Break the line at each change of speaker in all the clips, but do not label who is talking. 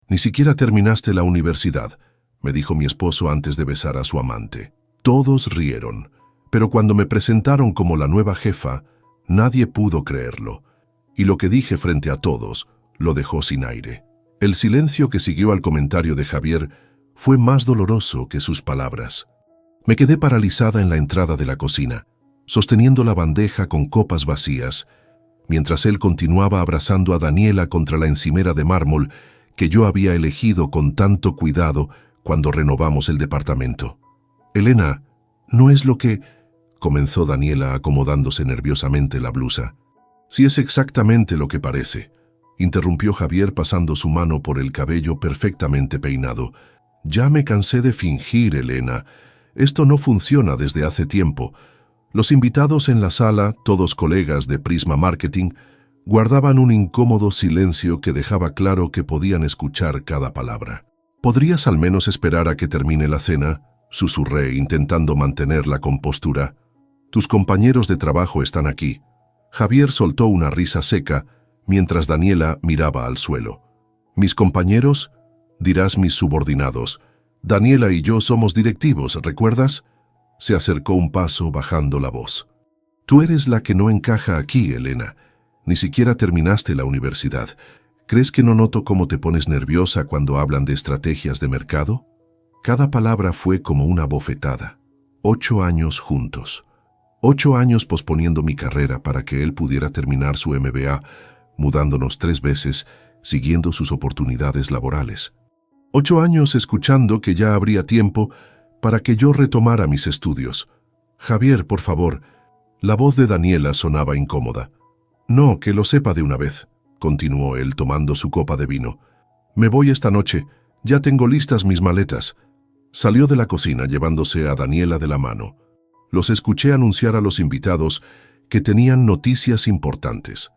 Ni siquiera terminaste la universidad, me dijo mi esposo antes de besar a su amante. Todos rieron, pero cuando me presentaron como la nueva jefa, nadie pudo creerlo, y lo que dije frente a todos lo dejó sin aire. El silencio que siguió al comentario de Javier fue más doloroso que sus palabras. Me quedé paralizada en la entrada de la cocina, sosteniendo la bandeja con copas vacías, mientras él continuaba abrazando a Daniela contra la encimera de mármol que yo había elegido con tanto cuidado cuando renovamos el departamento. «Elena, no es lo que...» comenzó Daniela acomodándose nerviosamente la blusa. «Sí es exactamente lo que parece», interrumpió Javier pasando su mano por el cabello perfectamente peinado. «Ya me cansé de fingir, Elena. Esto no funciona desde hace tiempo». Los invitados en la sala, todos colegas de Prisma Marketing, guardaban un incómodo silencio que dejaba claro que podían escuchar cada palabra. «¿Podrías al menos esperar a que termine la cena?», susurré, intentando mantener la compostura. «Tus compañeros de trabajo están aquí». Javier soltó una risa seca, mientras Daniela miraba al suelo. «¿Mis compañeros?», dirás mis subordinados. «Daniela y yo somos directivos, ¿recuerdas?». Se acercó un paso bajando la voz. «Tú eres la que no encaja aquí, Elena. Ni siquiera terminaste la universidad. ¿Crees que no noto cómo te pones nerviosa cuando hablan de estrategias de mercado?». Cada palabra fue como una bofetada. 8 años juntos. 8 años posponiendo mi carrera para que él pudiera terminar su MBA, mudándonos 3 veces, siguiendo sus oportunidades laborales. 8 años escuchando que ya habría tiempo para que yo retomara mis estudios. «Javier, por favor». La voz de Daniela sonaba incómoda. «No, que lo sepa de una vez», continuó él tomando su copa de vino. «Me voy esta noche. Ya tengo listas mis maletas». Salió de la cocina llevándose a Daniela de la mano. Los escuché anunciar a los invitados que tenían noticias importantes,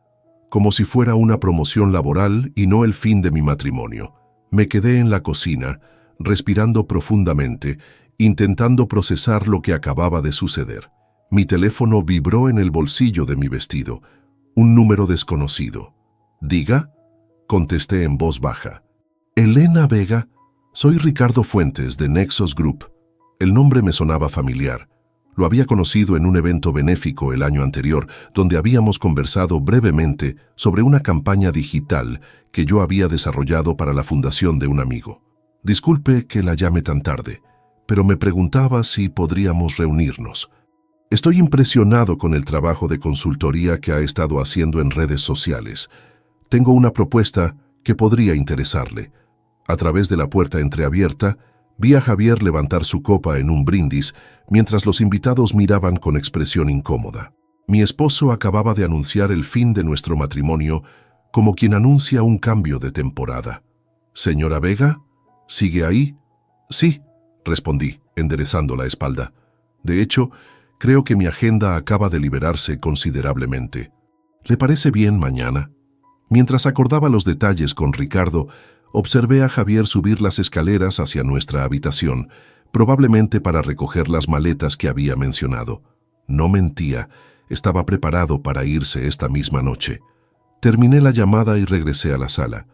como si fuera una promoción laboral y no el fin de mi matrimonio. Me quedé en la cocina, respirando profundamente, intentando procesar lo que acababa de suceder. Mi teléfono vibró en el bolsillo de mi vestido. Un número desconocido. «¿Diga?», contesté en voz baja. «Elena Vega, soy Ricardo Fuentes de Nexos Group». El nombre me sonaba familiar. Lo había conocido en un evento benéfico el año anterior, donde habíamos conversado brevemente sobre una campaña digital que yo había desarrollado para la fundación de un amigo. «Disculpe que la llame tan tarde, pero me preguntaba si podríamos reunirnos. Estoy impresionado con el trabajo de consultoría que ha estado haciendo en redes sociales. Tengo una propuesta que podría interesarle». A través de la puerta entreabierta, vi a Javier levantar su copa en un brindis mientras los invitados miraban con expresión incómoda. Mi esposo acababa de anunciar el fin de nuestro matrimonio como quien anuncia un cambio de temporada. «¿Señora Vega? ¿Sigue ahí?». «Sí», respondí, enderezando la espalda. «De hecho, creo que mi agenda acaba de liberarse considerablemente. ¿Le parece bien mañana?». Mientras acordaba los detalles con Ricardo, observé a Javier subir las escaleras hacia nuestra habitación, probablemente para recoger las maletas que había mencionado. No mentía, estaba preparado para irse esta misma noche. Terminé la llamada y regresé a la sala.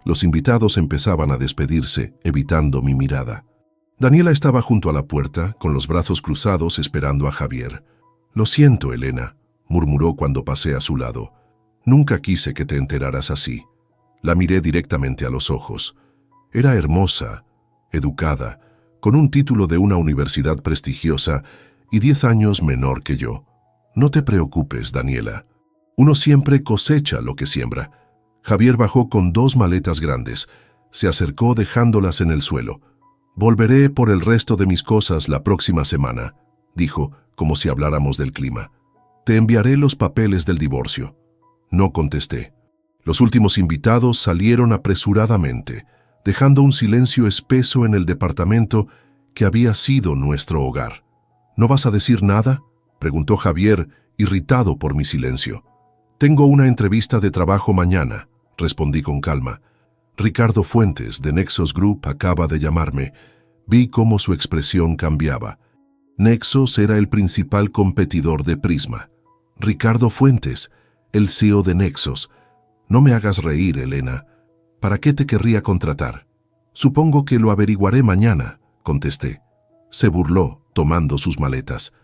Los invitados empezaban a despedirse, evitando mi mirada. Daniela estaba junto a la puerta, con los brazos cruzados esperando a Javier. «Lo siento, Elena», murmuró cuando pasé a su lado. «Nunca quise que te enteraras así». La miré directamente a los ojos. Era hermosa, educada, con un título de una universidad prestigiosa y 10 años menor que yo. «No te preocupes, Daniela. Uno siempre cosecha lo que siembra». Javier bajó con 2 maletas grandes. Se acercó dejándolas en el suelo. «Volveré por el resto de mis cosas la próxima semana», dijo, como si habláramos del clima. «Te enviaré los papeles del divorcio». No contesté. Los últimos invitados salieron apresuradamente, dejando un silencio espeso en el departamento que había sido nuestro hogar. «¿No vas a decir nada?», preguntó Javier, irritado por mi silencio. «Tengo una entrevista de trabajo mañana», respondí con calma. «Ricardo Fuentes, de Nexos Group, acaba de llamarme». Vi cómo su expresión cambiaba. Nexos era el principal competidor de Prisma. Ricardo Fuentes, el CEO de Nexos. «No me hagas reír, Elena. ¿Para qué te querría contratar?». Supongo que lo averiguaré mañana, contesté. Se burló, tomando sus maletas.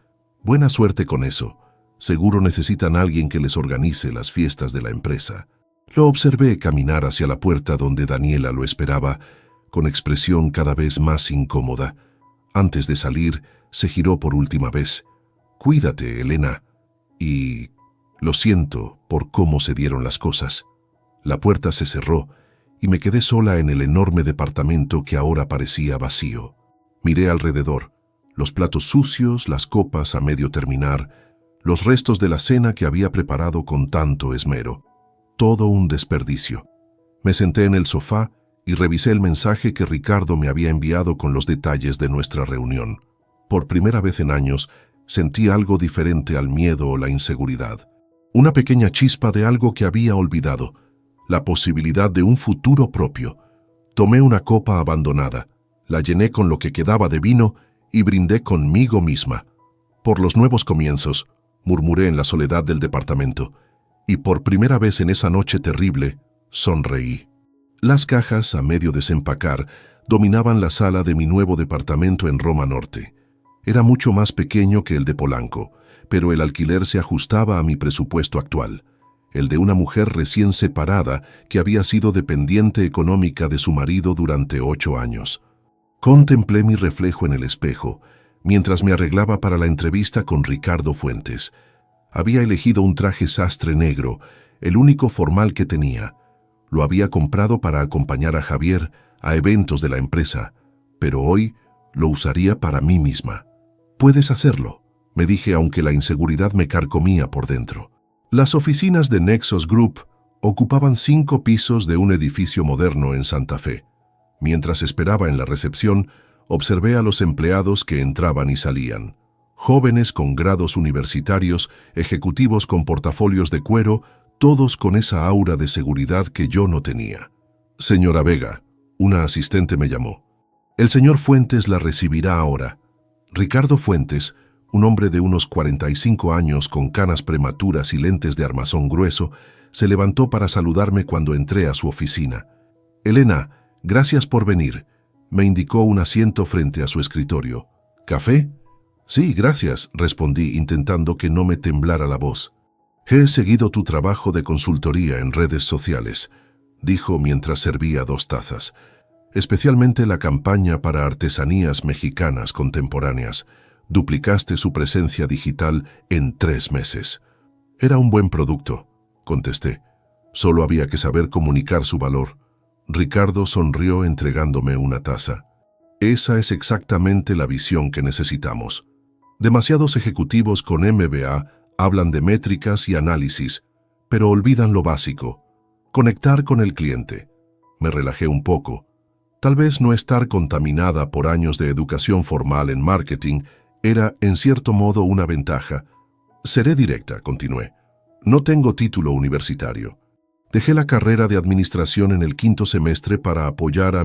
Buena suerte con eso. Seguro necesitan a alguien que les organice las fiestas de la empresa. Lo observé caminar hacia la puerta donde Daniela lo esperaba, con expresión cada vez más incómoda. Antes de salir, se giró por última vez. Cuídate, Elena. Y lo siento por cómo se dieron las cosas. La puerta se cerró y me quedé sola en el enorme departamento que ahora parecía vacío. Miré alrededor. Los platos sucios, las copas a medio terminar, los restos de la cena que había preparado con tanto esmero. Todo un desperdicio. Me senté en el sofá y revisé el mensaje que Ricardo me había enviado con los detalles de nuestra reunión. Por primera vez en años, sentí algo diferente al miedo o la inseguridad. Una pequeña chispa de algo que había olvidado, la posibilidad de un futuro propio. Tomé una copa abandonada, la llené con lo que quedaba de vino y brindé conmigo misma. Por los nuevos comienzos, murmuré en la soledad del departamento, y por primera vez en esa noche terrible, sonreí. Las cajas, a medio desempacar, dominaban la sala de mi nuevo departamento en Roma Norte. Era mucho más pequeño que el de Polanco, pero el alquiler se ajustaba a mi presupuesto actual, el de una mujer recién separada que había sido dependiente económica de su marido durante 8 años. Contemplé mi reflejo en el espejo, mientras me arreglaba para la entrevista con Ricardo Fuentes. Había elegido un traje sastre negro, el único formal que tenía. Lo había comprado para acompañar a Javier a eventos de la empresa, pero hoy lo usaría para mí misma. «Puedes hacerlo», me dije, aunque la inseguridad me carcomía por dentro. Las oficinas de Nexus Group ocupaban 5 pisos de un edificio moderno en Santa Fe. Mientras esperaba en la recepción, observé a los empleados que entraban y salían. Jóvenes con grados universitarios, ejecutivos con portafolios de cuero, todos con esa aura de seguridad que yo no tenía. «Señora Vega», una asistente me llamó. «El señor Fuentes la recibirá ahora». Ricardo Fuentes, un hombre de unos 45 años con canas prematuras y lentes de armazón grueso, se levantó para saludarme cuando entré a su oficina. «Elena, gracias por venir», me indicó un asiento frente a su escritorio. «¿Café?» «Sí, gracias», respondí, intentando que no me temblara la voz. «He seguido tu trabajo de consultoría en redes sociales», dijo mientras servía 2 tazas. «Especialmente la campaña para artesanías mexicanas contemporáneas. Duplicaste su presencia digital en 3 meses». «Era un buen producto», contesté. «Solo había que saber comunicar su valor». Ricardo sonrió entregándome una taza. «Esa es exactamente la visión que necesitamos. Demasiados ejecutivos con MBA hablan de métricas y análisis, pero olvidan lo básico: conectar con el cliente». Me relajé un poco. Tal vez no estar contaminada por años de educación formal en marketing era, en cierto modo, una ventaja. «Seré directa», continué. «No tengo título universitario. Dejé la carrera de administración en el 5º semestre para apoyar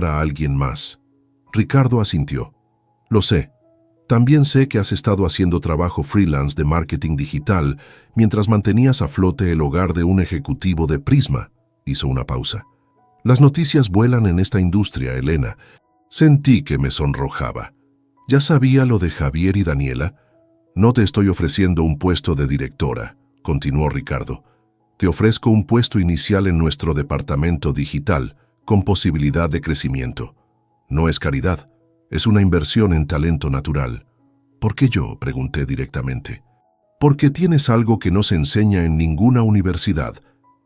a alguien más». Ricardo asintió. «Lo sé. También sé que has estado haciendo trabajo freelance de marketing digital mientras mantenías a flote el hogar de un ejecutivo de Prisma». Hizo una pausa. «Las noticias vuelan en esta industria, Elena». Sentí que me sonrojaba. «¿Ya sabía lo de Javier y Daniela?» «No te estoy ofreciendo un puesto de directora», continuó Ricardo. «Te ofrezco un puesto inicial en nuestro departamento digital, con posibilidad de crecimiento. No es caridad, es una inversión en talento natural». «¿Por qué yo?», pregunté directamente. «Porque tienes algo que no se enseña en ninguna universidad: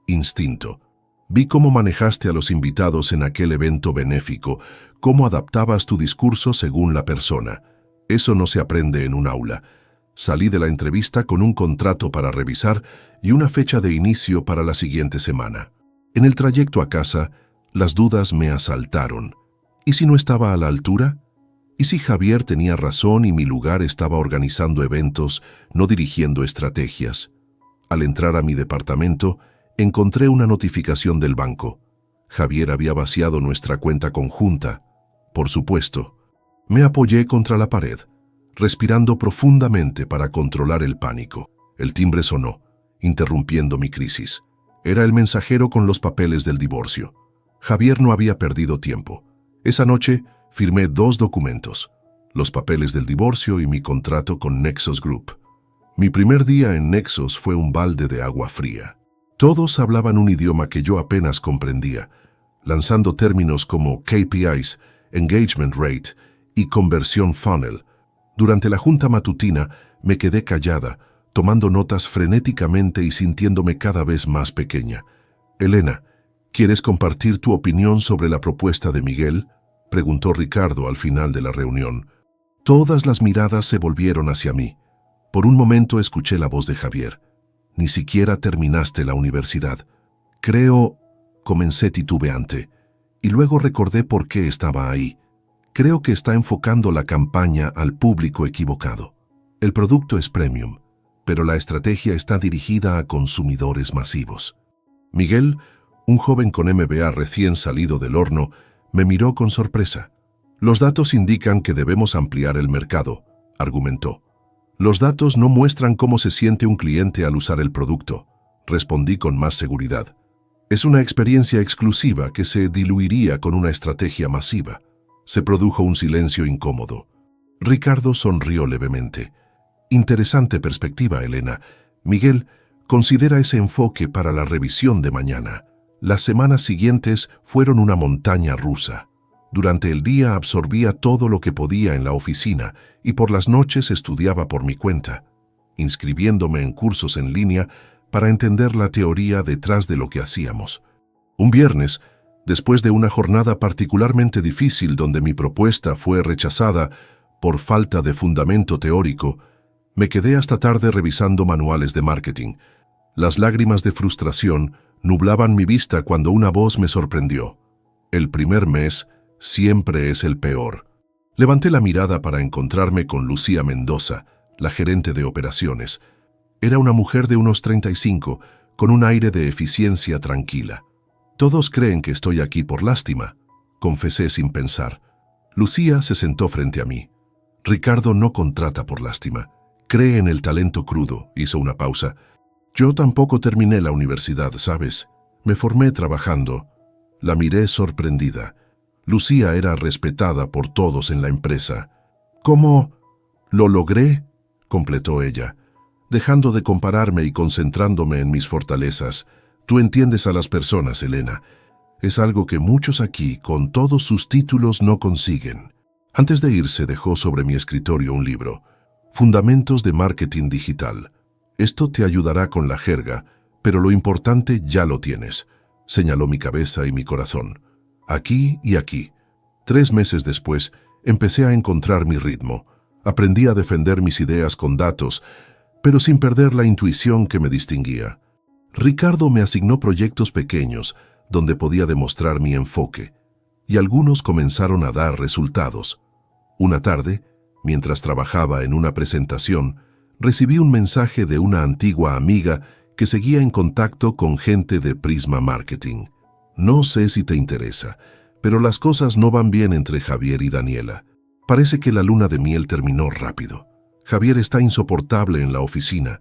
instinto. Vi cómo manejaste a los invitados en aquel evento benéfico, cómo adaptabas tu discurso según la persona. Eso no se aprende en un aula». Salí de la entrevista con un contrato para revisar y una fecha de inicio para la siguiente semana. En el trayecto a casa, las dudas me asaltaron. ¿Y si no estaba a la altura? ¿Y si Javier tenía razón y mi lugar estaba organizando eventos, no dirigiendo estrategias? Al entrar a mi departamento, encontré una notificación del banco. Javier había vaciado nuestra cuenta conjunta. Por supuesto. Me apoyé contra la pared, respirando profundamente para controlar el pánico. El timbre sonó, interrumpiendo mi crisis. Era el mensajero con los papeles del divorcio. Javier no había perdido tiempo. Esa noche firmé 2 documentos, los papeles del divorcio y mi contrato con Nexus Group. Mi primer día en Nexus fue un balde de agua fría. Todos hablaban un idioma que yo apenas comprendía, lanzando términos como KPIs, Engagement Rate y Conversión Funnel. Durante la junta matutina me quedé callada, tomando notas frenéticamente y sintiéndome cada vez más pequeña. «Elena, ¿quieres compartir tu opinión sobre la propuesta de Miguel?», preguntó Ricardo al final de la reunión. Todas las miradas se volvieron hacia mí. Por un momento escuché la voz de Javier. «Ni siquiera terminaste la universidad». «Creo», comencé titubeante, y luego recordé por qué estaba ahí. «Creo que está enfocando la campaña al público equivocado. El producto es premium, pero la estrategia está dirigida a consumidores masivos». Miguel, un joven con MBA recién salido del horno, me miró con sorpresa. «Los datos indican que debemos ampliar el mercado», argumentó. «Los datos no muestran cómo se siente un cliente al usar el producto», respondí con más seguridad. «Es una experiencia exclusiva que se diluiría con una estrategia masiva». Se produjo un silencio incómodo. Ricardo sonrió levemente. «Interesante perspectiva, Elena. Miguel, considera ese enfoque para la revisión de mañana». Las semanas siguientes fueron una montaña rusa. Durante el día absorbía todo lo que podía en la oficina y por las noches estudiaba por mi cuenta, inscribiéndome en cursos en línea para entender la teoría detrás de lo que hacíamos. Un viernes, después de una jornada particularmente difícil donde mi propuesta fue rechazada por falta de fundamento teórico, me quedé hasta tarde revisando manuales de marketing. Las lágrimas de frustración nublaban mi vista cuando una voz me sorprendió. «El primer mes siempre es el peor». Levanté la mirada para encontrarme con Lucía Mendoza, la gerente de operaciones. Era una mujer de unos 35, con un aire de eficiencia tranquila. «Todos creen que estoy aquí por lástima», confesé sin pensar. Lucía se sentó frente a mí. «Ricardo no contrata por lástima. Cree en el talento crudo», hizo una pausa. «Yo tampoco terminé la universidad, ¿sabes? Me formé trabajando». La miré sorprendida. Lucía era respetada por todos en la empresa. «¿Cómo lo logré?», completó ella, dejando de compararme y concentrándome en mis fortalezas. «Tú entiendes a las personas, Elena. Es algo que muchos aquí, con todos sus títulos, no consiguen». Antes de irse dejó sobre mi escritorio un libro, Fundamentos de Marketing Digital. «Esto te ayudará con la jerga, pero lo importante ya lo tienes», señaló mi cabeza y mi corazón. «Aquí y aquí». 3 meses después, empecé a encontrar mi ritmo. Aprendí a defender mis ideas con datos, pero sin perder la intuición que me distinguía. Ricardo me asignó proyectos pequeños, donde podía demostrar mi enfoque, y algunos comenzaron a dar resultados. Una tarde, mientras trabajaba en una presentación, recibí un mensaje de una antigua amiga que seguía en contacto con gente de Prisma Marketing. «No sé si te interesa, pero las cosas no van bien entre Javier y Daniela. Parece que la luna de miel terminó rápido. Javier está insoportable en la oficina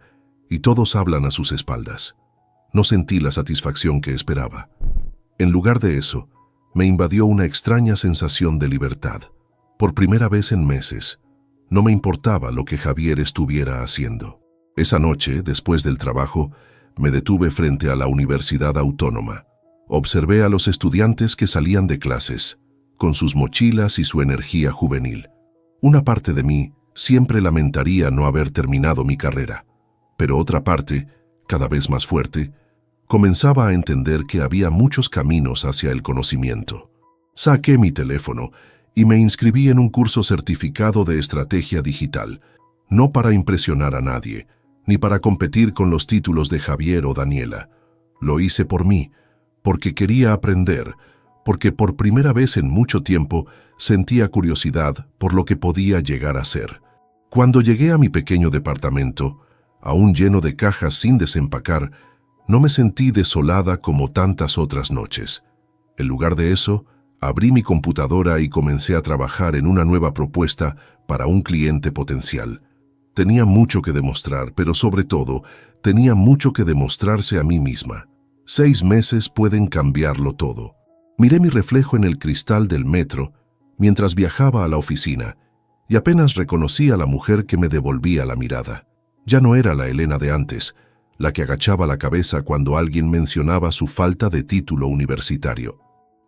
y todos hablan a sus espaldas». No sentí la satisfacción que esperaba. En lugar de eso, me invadió una extraña sensación de libertad. Por primera vez en meses, no me importaba lo que Javier estuviera haciendo. Esa noche, después del trabajo, me detuve frente a la Universidad Autónoma. Observé a los estudiantes que salían de clases, con sus mochilas y su energía juvenil. Una parte de mí siempre lamentaría no haber terminado mi carrera, pero otra parte, cada vez más fuerte, comenzaba a entender que había muchos caminos hacia el conocimiento. Saqué mi teléfono y me inscribí en un curso certificado de estrategia digital, no para impresionar a nadie, ni para competir con los títulos de Javier o Daniela. Lo hice por mí, porque quería aprender, porque por primera vez en mucho tiempo sentía curiosidad por lo que podía llegar a ser. Cuando llegué a mi pequeño departamento, aún lleno de cajas sin desempacar, no me sentí desolada como tantas otras noches. En lugar de eso, abrí mi computadora y comencé a trabajar en una nueva propuesta para un cliente potencial. Tenía mucho que demostrar, pero sobre todo, tenía mucho que demostrarse a mí misma. 6 meses pueden cambiarlo todo. Miré mi reflejo en el cristal del metro mientras viajaba a la oficina y apenas reconocí a la mujer que me devolvía la mirada. Ya no era la Elena de antes, la que agachaba la cabeza cuando alguien mencionaba su falta de título universitario.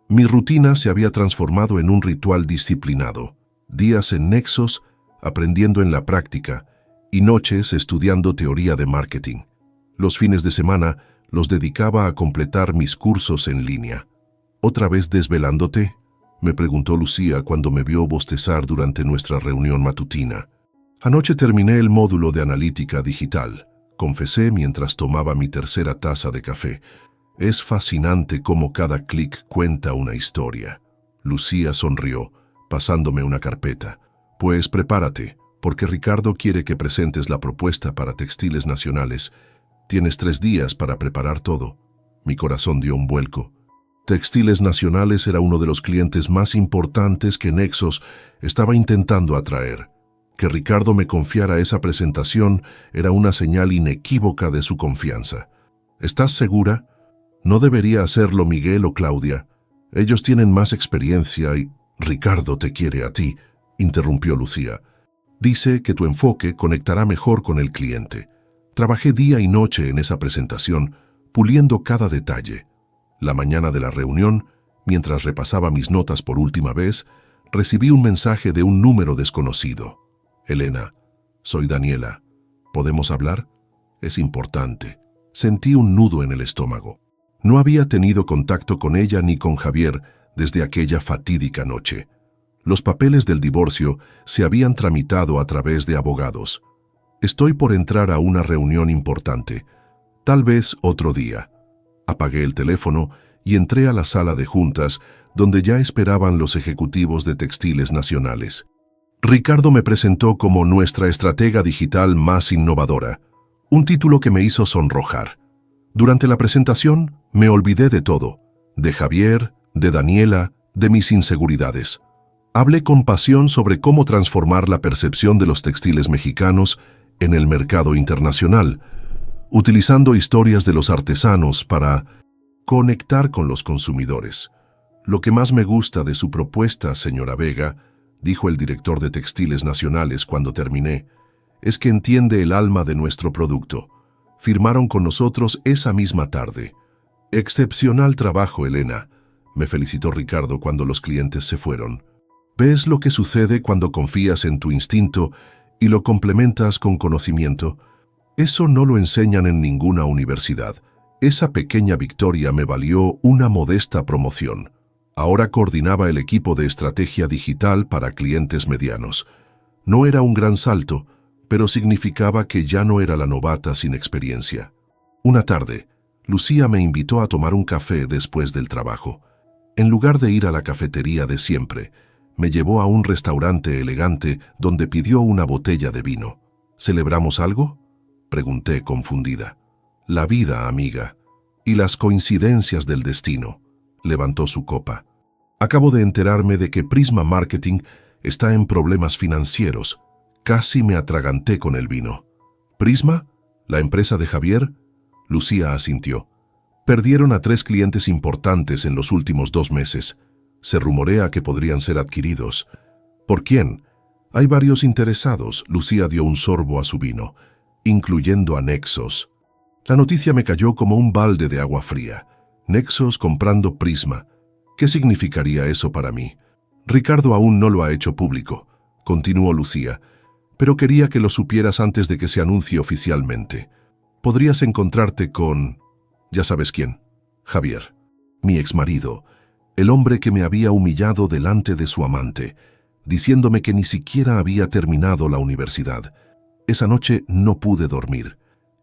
Mi rutina se había transformado en un ritual disciplinado, días en Nexos, aprendiendo en la práctica, y noches estudiando teoría de marketing. Los fines de semana los dedicaba a completar mis cursos en línea. ¿Otra vez desvelándote?, me preguntó Lucía cuando me vio bostezar durante nuestra reunión matutina. Anoche terminé el módulo de analítica digital, confesé mientras tomaba mi tercera taza de café. Es fascinante cómo cada clic cuenta una historia. Lucía sonrió, pasándome una carpeta. Pues prepárate, porque Ricardo quiere que presentes la propuesta para Textiles Nacionales. Tienes 3 días para preparar todo. Mi corazón dio un vuelco. Textiles Nacionales era uno de los clientes más importantes que Nexos estaba intentando atraer. Que Ricardo me confiara esa presentación era una señal inequívoca de su confianza. ¿Estás segura? No debería hacerlo Miguel o Claudia. Ellos tienen más experiencia y... Ricardo te quiere a ti, interrumpió Lucía. Dice que tu enfoque conectará mejor con el cliente. Trabajé día y noche en esa presentación, puliendo cada detalle. La mañana de la reunión, mientras repasaba mis notas por última vez, recibí un mensaje de un número desconocido. Elena, soy Daniela. ¿Podemos hablar? Es importante. Sentí un nudo en el estómago. No había tenido contacto con ella ni con Javier desde aquella fatídica noche. Los papeles del divorcio se habían tramitado a través de abogados. Estoy por entrar a una reunión importante. Tal vez otro día. Apagué el teléfono y entré a la sala de juntas, donde ya esperaban los ejecutivos de Textiles Nacionales. Ricardo me presentó como nuestra estratega digital más innovadora, un título que me hizo sonrojar. Durante la presentación me olvidé de todo, de Javier, de Daniela, de mis inseguridades. Hablé con pasión sobre cómo transformar la percepción de los textiles mexicanos en el mercado internacional, utilizando historias de los artesanos para conectar con los consumidores. Lo que más me gusta de su propuesta, señora Vega, dijo el director de Textiles Nacionales cuando terminé, es que entiende el alma de nuestro producto. Firmaron con nosotros esa misma tarde. Excepcional trabajo, Elena, me felicitó Ricardo cuando los clientes se fueron. ¿Ves lo que sucede cuando confías en tu instinto y lo complementas con conocimiento? Eso no lo enseñan en ninguna universidad. Esa pequeña victoria me valió una modesta promoción. Ahora coordinaba el equipo de estrategia digital para clientes medianos. No era un gran salto, pero significaba que ya no era la novata sin experiencia. Una tarde, Lucía me invitó a tomar un café después del trabajo. En lugar de ir a la cafetería de siempre, me llevó a un restaurante elegante donde pidió una botella de vino. ¿Celebramos algo?, pregunté confundida. La vida, amiga, y las coincidencias del destino, levantó su copa. Acabo de enterarme de que Prisma Marketing está en problemas financieros. Casi me atraganté con el vino. ¿Prisma? ¿La empresa de Javier? Lucía asintió. Perdieron a 3 clientes importantes en los últimos 2 meses. Se rumorea que podrían ser adquiridos. ¿Por quién? Hay varios interesados. Lucía dio un sorbo a su vino, incluyendo a Nexos. La noticia me cayó como un balde de agua fría. Nexos comprando Prisma. ¿Qué significaría eso para mí? Ricardo aún no lo ha hecho público, continuó Lucía, pero quería que lo supieras antes de que se anuncie oficialmente. Podrías encontrarte con... ya sabes quién. Javier, mi exmarido, el hombre que me había humillado delante de su amante, diciéndome que ni siquiera había terminado la universidad. Esa noche no pude dormir.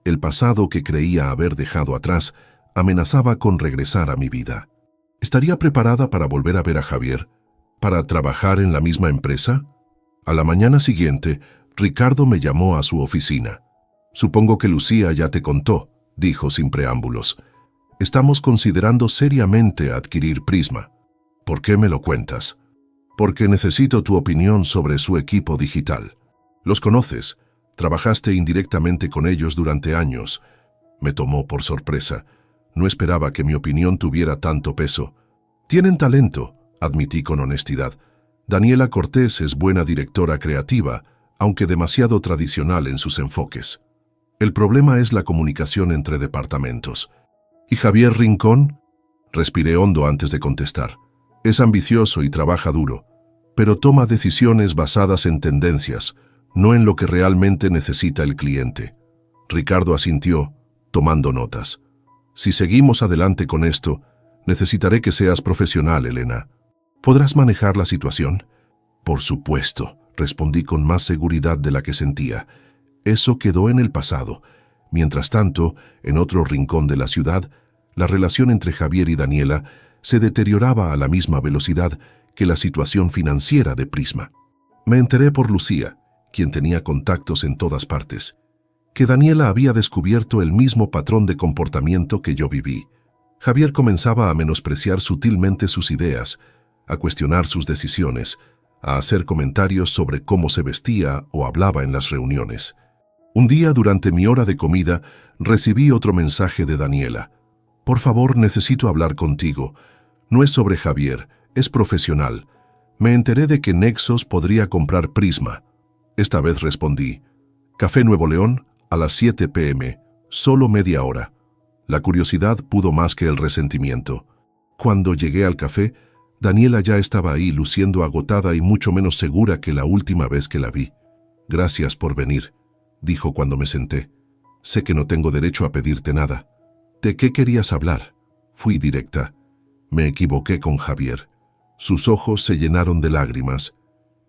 El pasado que creía haber dejado atrás amenazaba con regresar a mi vida. ¿Estaría preparada para volver a ver a Javier? ¿Para trabajar en la misma empresa? A la mañana siguiente, Ricardo me llamó a su oficina. Supongo que Lucía ya te contó, dijo sin preámbulos. Estamos considerando seriamente adquirir Prisma. ¿Por qué me lo cuentas? Porque necesito tu opinión sobre su equipo digital. Los conoces. Trabajaste indirectamente con ellos durante años. Me tomó por sorpresa. No esperaba que mi opinión tuviera tanto peso. Tienen talento, admití con honestidad. Daniela Cortés es buena directora creativa, aunque demasiado tradicional en sus enfoques. El problema es la comunicación entre departamentos. ¿Y Javier Rincón? Respiré hondo antes de contestar. Es ambicioso y trabaja duro, pero toma decisiones basadas en tendencias, no en lo que realmente necesita el cliente. Ricardo asintió, tomando notas. Si seguimos adelante con esto, necesitaré que seas profesional, Elena. ¿Podrás manejar la situación? Por supuesto, respondí con más seguridad de la que sentía. Eso quedó en el pasado. Mientras tanto, en otro rincón de la ciudad, la relación entre Javier y Daniela se deterioraba a la misma velocidad que la situación financiera de Prisma. Me enteré por Lucía, quien tenía contactos en todas partes, que Daniela había descubierto el mismo patrón de comportamiento que yo viví. Javier comenzaba a menospreciar sutilmente sus ideas, a cuestionar sus decisiones, a hacer comentarios sobre cómo se vestía o hablaba en las reuniones. Un día, durante mi hora de comida, recibí otro mensaje de Daniela. Por favor, necesito hablar contigo. No es sobre Javier, es profesional. Me enteré de que Nexos podría comprar Prisma. Esta vez respondí. Café Nuevo León, a las 7 p.m., solo media hora. La curiosidad pudo más que el resentimiento. Cuando llegué al café, Daniela ya estaba ahí, luciendo agotada y mucho menos segura que la última vez que la vi. Gracias por venir, dijo cuando me senté. Sé que no tengo derecho a pedirte nada. ¿De qué querías hablar? Fui directa. Me equivoqué con Javier. Sus ojos se llenaron de lágrimas,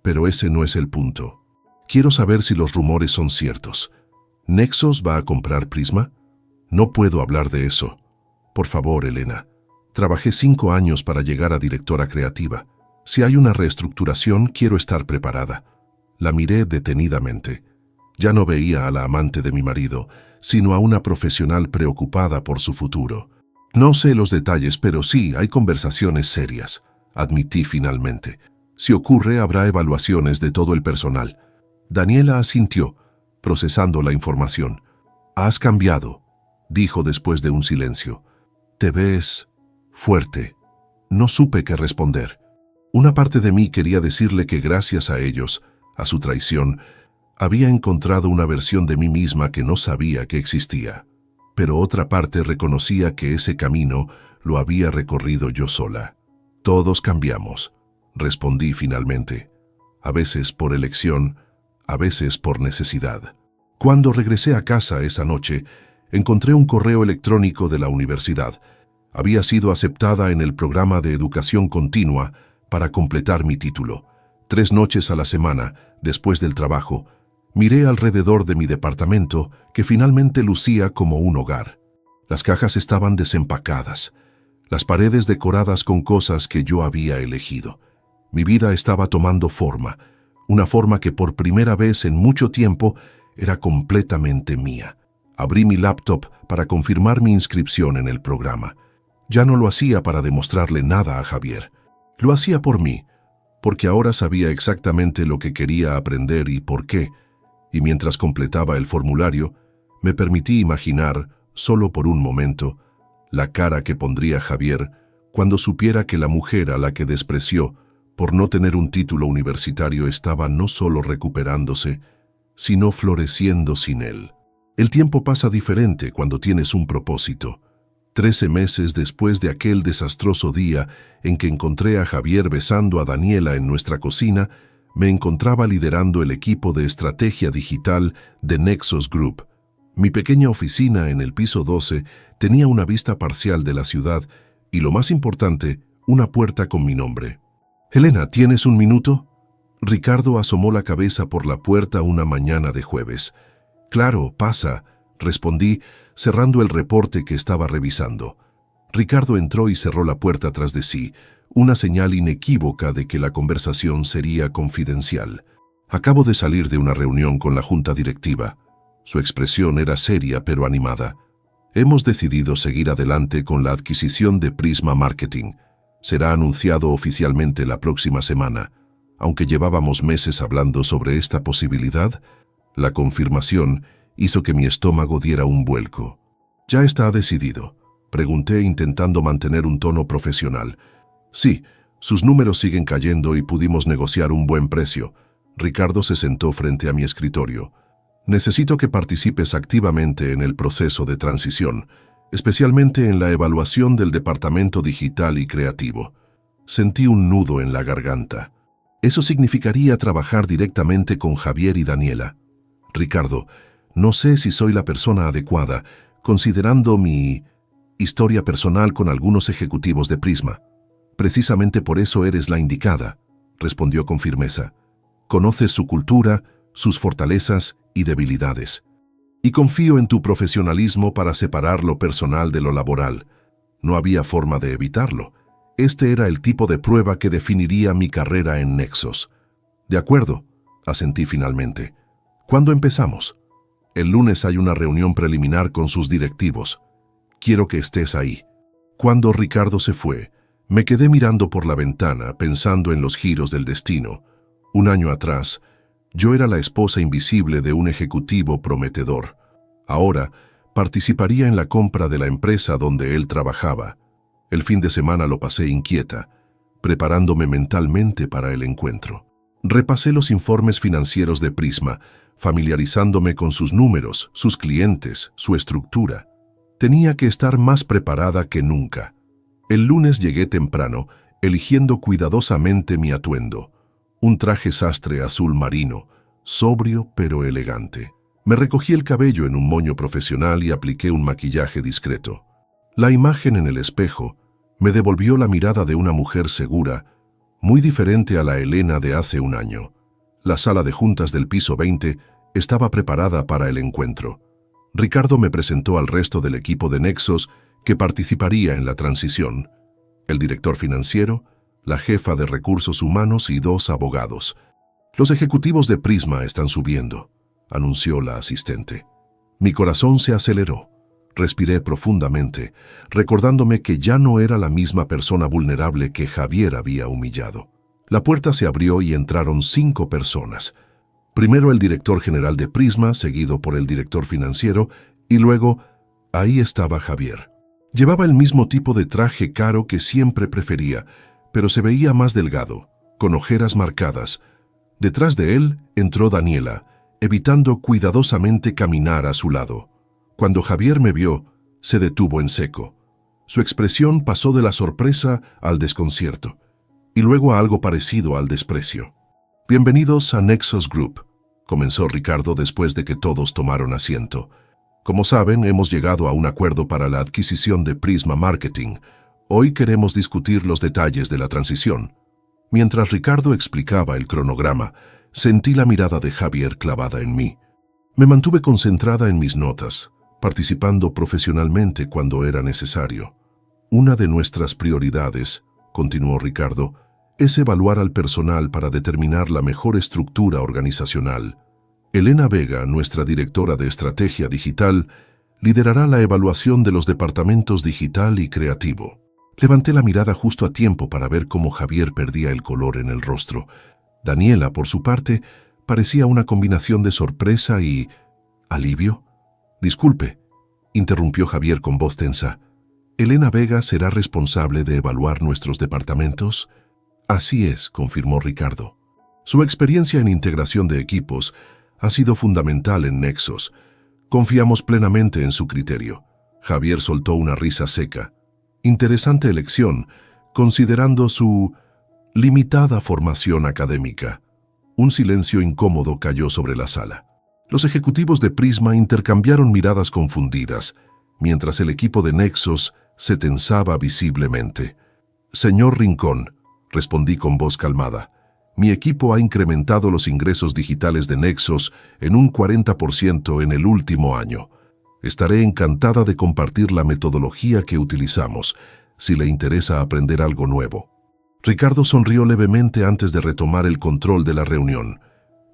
pero ese no es el punto. Quiero saber si los rumores son ciertos. ¿Nexos va a comprar Prisma? No puedo hablar de eso. Por favor, Elena. Trabajé 5 años para llegar a directora creativa. Si hay una reestructuración, quiero estar preparada. La miré detenidamente. Ya no veía a la amante de mi marido, sino a una profesional preocupada por su futuro. No sé los detalles, pero sí hay conversaciones serias, admití finalmente. Si ocurre, habrá evaluaciones de todo el personal. Daniela asintió, procesando la información. Has cambiado, dijo después de un silencio. Te ves fuerte. No supe qué responder. Una parte de mí quería decirle que gracias a ellos, a su traición, había encontrado una versión de mí misma que no sabía que existía. Pero otra parte reconocía que ese camino lo había recorrido yo sola. Todos cambiamos, respondí finalmente. A veces por elección, a veces por necesidad. Cuando regresé a casa esa noche, encontré un correo electrónico de la universidad. Había sido aceptada en el programa de educación continua para completar mi título. 3 noches a la semana, después del trabajo, miré alrededor de mi departamento, que finalmente lucía como un hogar. Las cajas estaban desempacadas, las paredes decoradas con cosas que yo había elegido. Mi vida estaba tomando forma, una forma que por primera vez en mucho tiempo era completamente mía. Abrí mi laptop para confirmar mi inscripción en el programa. Ya no lo hacía para demostrarle nada a Javier. Lo hacía por mí, porque ahora sabía exactamente lo que quería aprender y por qué, y mientras completaba el formulario, me permití imaginar, solo por un momento, la cara que pondría Javier cuando supiera que la mujer a la que despreció por no tener un título universitario estaba no solo recuperándose, sino floreciendo sin él. El tiempo pasa diferente cuando tienes un propósito. 13 meses después de aquel desastroso día en que encontré a Javier besando a Daniela en nuestra cocina, me encontraba liderando el equipo de estrategia digital de Nexos Group. Mi pequeña oficina en el piso 12 tenía una vista parcial de la ciudad y, lo más importante, una puerta con mi nombre. «Elena, ¿tienes un minuto?» Ricardo asomó la cabeza por la puerta una mañana de jueves. «Claro, pasa», respondí, cerrando el reporte que estaba revisando. Ricardo entró y cerró la puerta tras de sí, una señal inequívoca de que la conversación sería confidencial. Acabo de salir de una reunión con la junta directiva. Su expresión era seria pero animada. Hemos decidido seguir adelante con la adquisición de Prisma Marketing. Será anunciado oficialmente la próxima semana. Aunque llevábamos meses hablando sobre esta posibilidad, la confirmación hizo que mi estómago diera un vuelco. «¿Ya está decidido?», pregunté intentando mantener un tono profesional. Sí, sus números siguen cayendo y pudimos negociar un buen precio. Ricardo se sentó frente a mi escritorio. Necesito que participes activamente en el proceso de transición, especialmente en la evaluación del departamento digital y creativo. Sentí un nudo en la garganta. Eso significaría trabajar directamente con Javier y Daniela. Ricardo, no sé si soy la persona adecuada, considerando mi historia personal con algunos ejecutivos de Prisma. Precisamente por eso eres la indicada, respondió con firmeza. Conoces su cultura, sus fortalezas y debilidades. Y confío en tu profesionalismo para separar lo personal de lo laboral. No había forma de evitarlo. Este era el tipo de prueba que definiría mi carrera en Nexos. De acuerdo, asentí finalmente. ¿Cuándo empezamos? El lunes hay una reunión preliminar con sus directivos. Quiero que estés ahí. Cuando Ricardo se fue, me quedé mirando por la ventana pensando en los giros del destino. Un año atrás, yo era la esposa invisible de un ejecutivo prometedor. Ahora, participaría en la compra de la empresa donde él trabajaba. El fin de semana lo pasé inquieta, preparándome mentalmente para el encuentro. Repasé los informes financieros de Prisma, familiarizándome con sus números, sus clientes, su estructura. Tenía que estar más preparada que nunca. El lunes llegué temprano, eligiendo cuidadosamente mi atuendo. Un traje sastre azul marino, sobrio pero elegante. Me recogí el cabello en un moño profesional y apliqué un maquillaje discreto. La imagen en el espejo me devolvió la mirada de una mujer segura, muy diferente a la Elena de hace un año. La sala de juntas del piso 20 estaba preparada para el encuentro. Ricardo me presentó al resto del equipo de Nexos que participaría en la transición. El director financiero, la jefa de recursos humanos y 2 abogados. Los ejecutivos de Prisma están subiendo, anunció la asistente. Mi corazón se aceleró. Respiré profundamente, recordándome que ya no era la misma persona vulnerable que Javier había humillado. La puerta se abrió y entraron 5 personas. Primero el director general de Prisma, seguido por el director financiero, y luego, ahí estaba Javier. Llevaba el mismo tipo de traje caro que siempre prefería, pero se veía más delgado, con ojeras marcadas. Detrás de él entró Daniela, evitando cuidadosamente caminar a su lado. Cuando Javier me vio, se detuvo en seco. Su expresión pasó de la sorpresa al desconcierto, y luego a algo parecido al desprecio. Bienvenidos a Nexos Group, comenzó Ricardo después de que todos tomaron asiento. Como saben, hemos llegado a un acuerdo para la adquisición de Prisma Marketing. Hoy queremos discutir los detalles de la transición. Mientras Ricardo explicaba el cronograma, sentí la mirada de Javier clavada en mí. Me mantuve concentrada en mis notas, participando profesionalmente cuando era necesario. Una de nuestras prioridades, continuó Ricardo, es evaluar al personal para determinar la mejor estructura organizacional. Elena Vega, nuestra directora de estrategia digital, liderará la evaluación de los departamentos digital y creativo. Levanté la mirada justo a tiempo para ver cómo Javier perdía el color en el rostro. Daniela, por su parte, parecía una combinación de sorpresa y alivio. Disculpe, interrumpió Javier con voz tensa. ¿Elena Vega será responsable de evaluar nuestros departamentos? Así es, confirmó Ricardo. Su experiencia en integración de equipos ha sido fundamental en Nexos. Confiamos plenamente en su criterio. Javier soltó una risa seca. Interesante elección, considerando su limitada formación académica. Un silencio incómodo cayó sobre la sala. Los ejecutivos de Prisma intercambiaron miradas confundidas, mientras el equipo de Nexos se tensaba visiblemente. Señor Rincón, respondí con voz calmada, mi equipo ha incrementado los ingresos digitales de Nexos en un 40% en el último año. Estaré encantada de compartir la metodología que utilizamos, si le interesa aprender algo nuevo. Ricardo sonrió levemente antes de retomar el control de la reunión.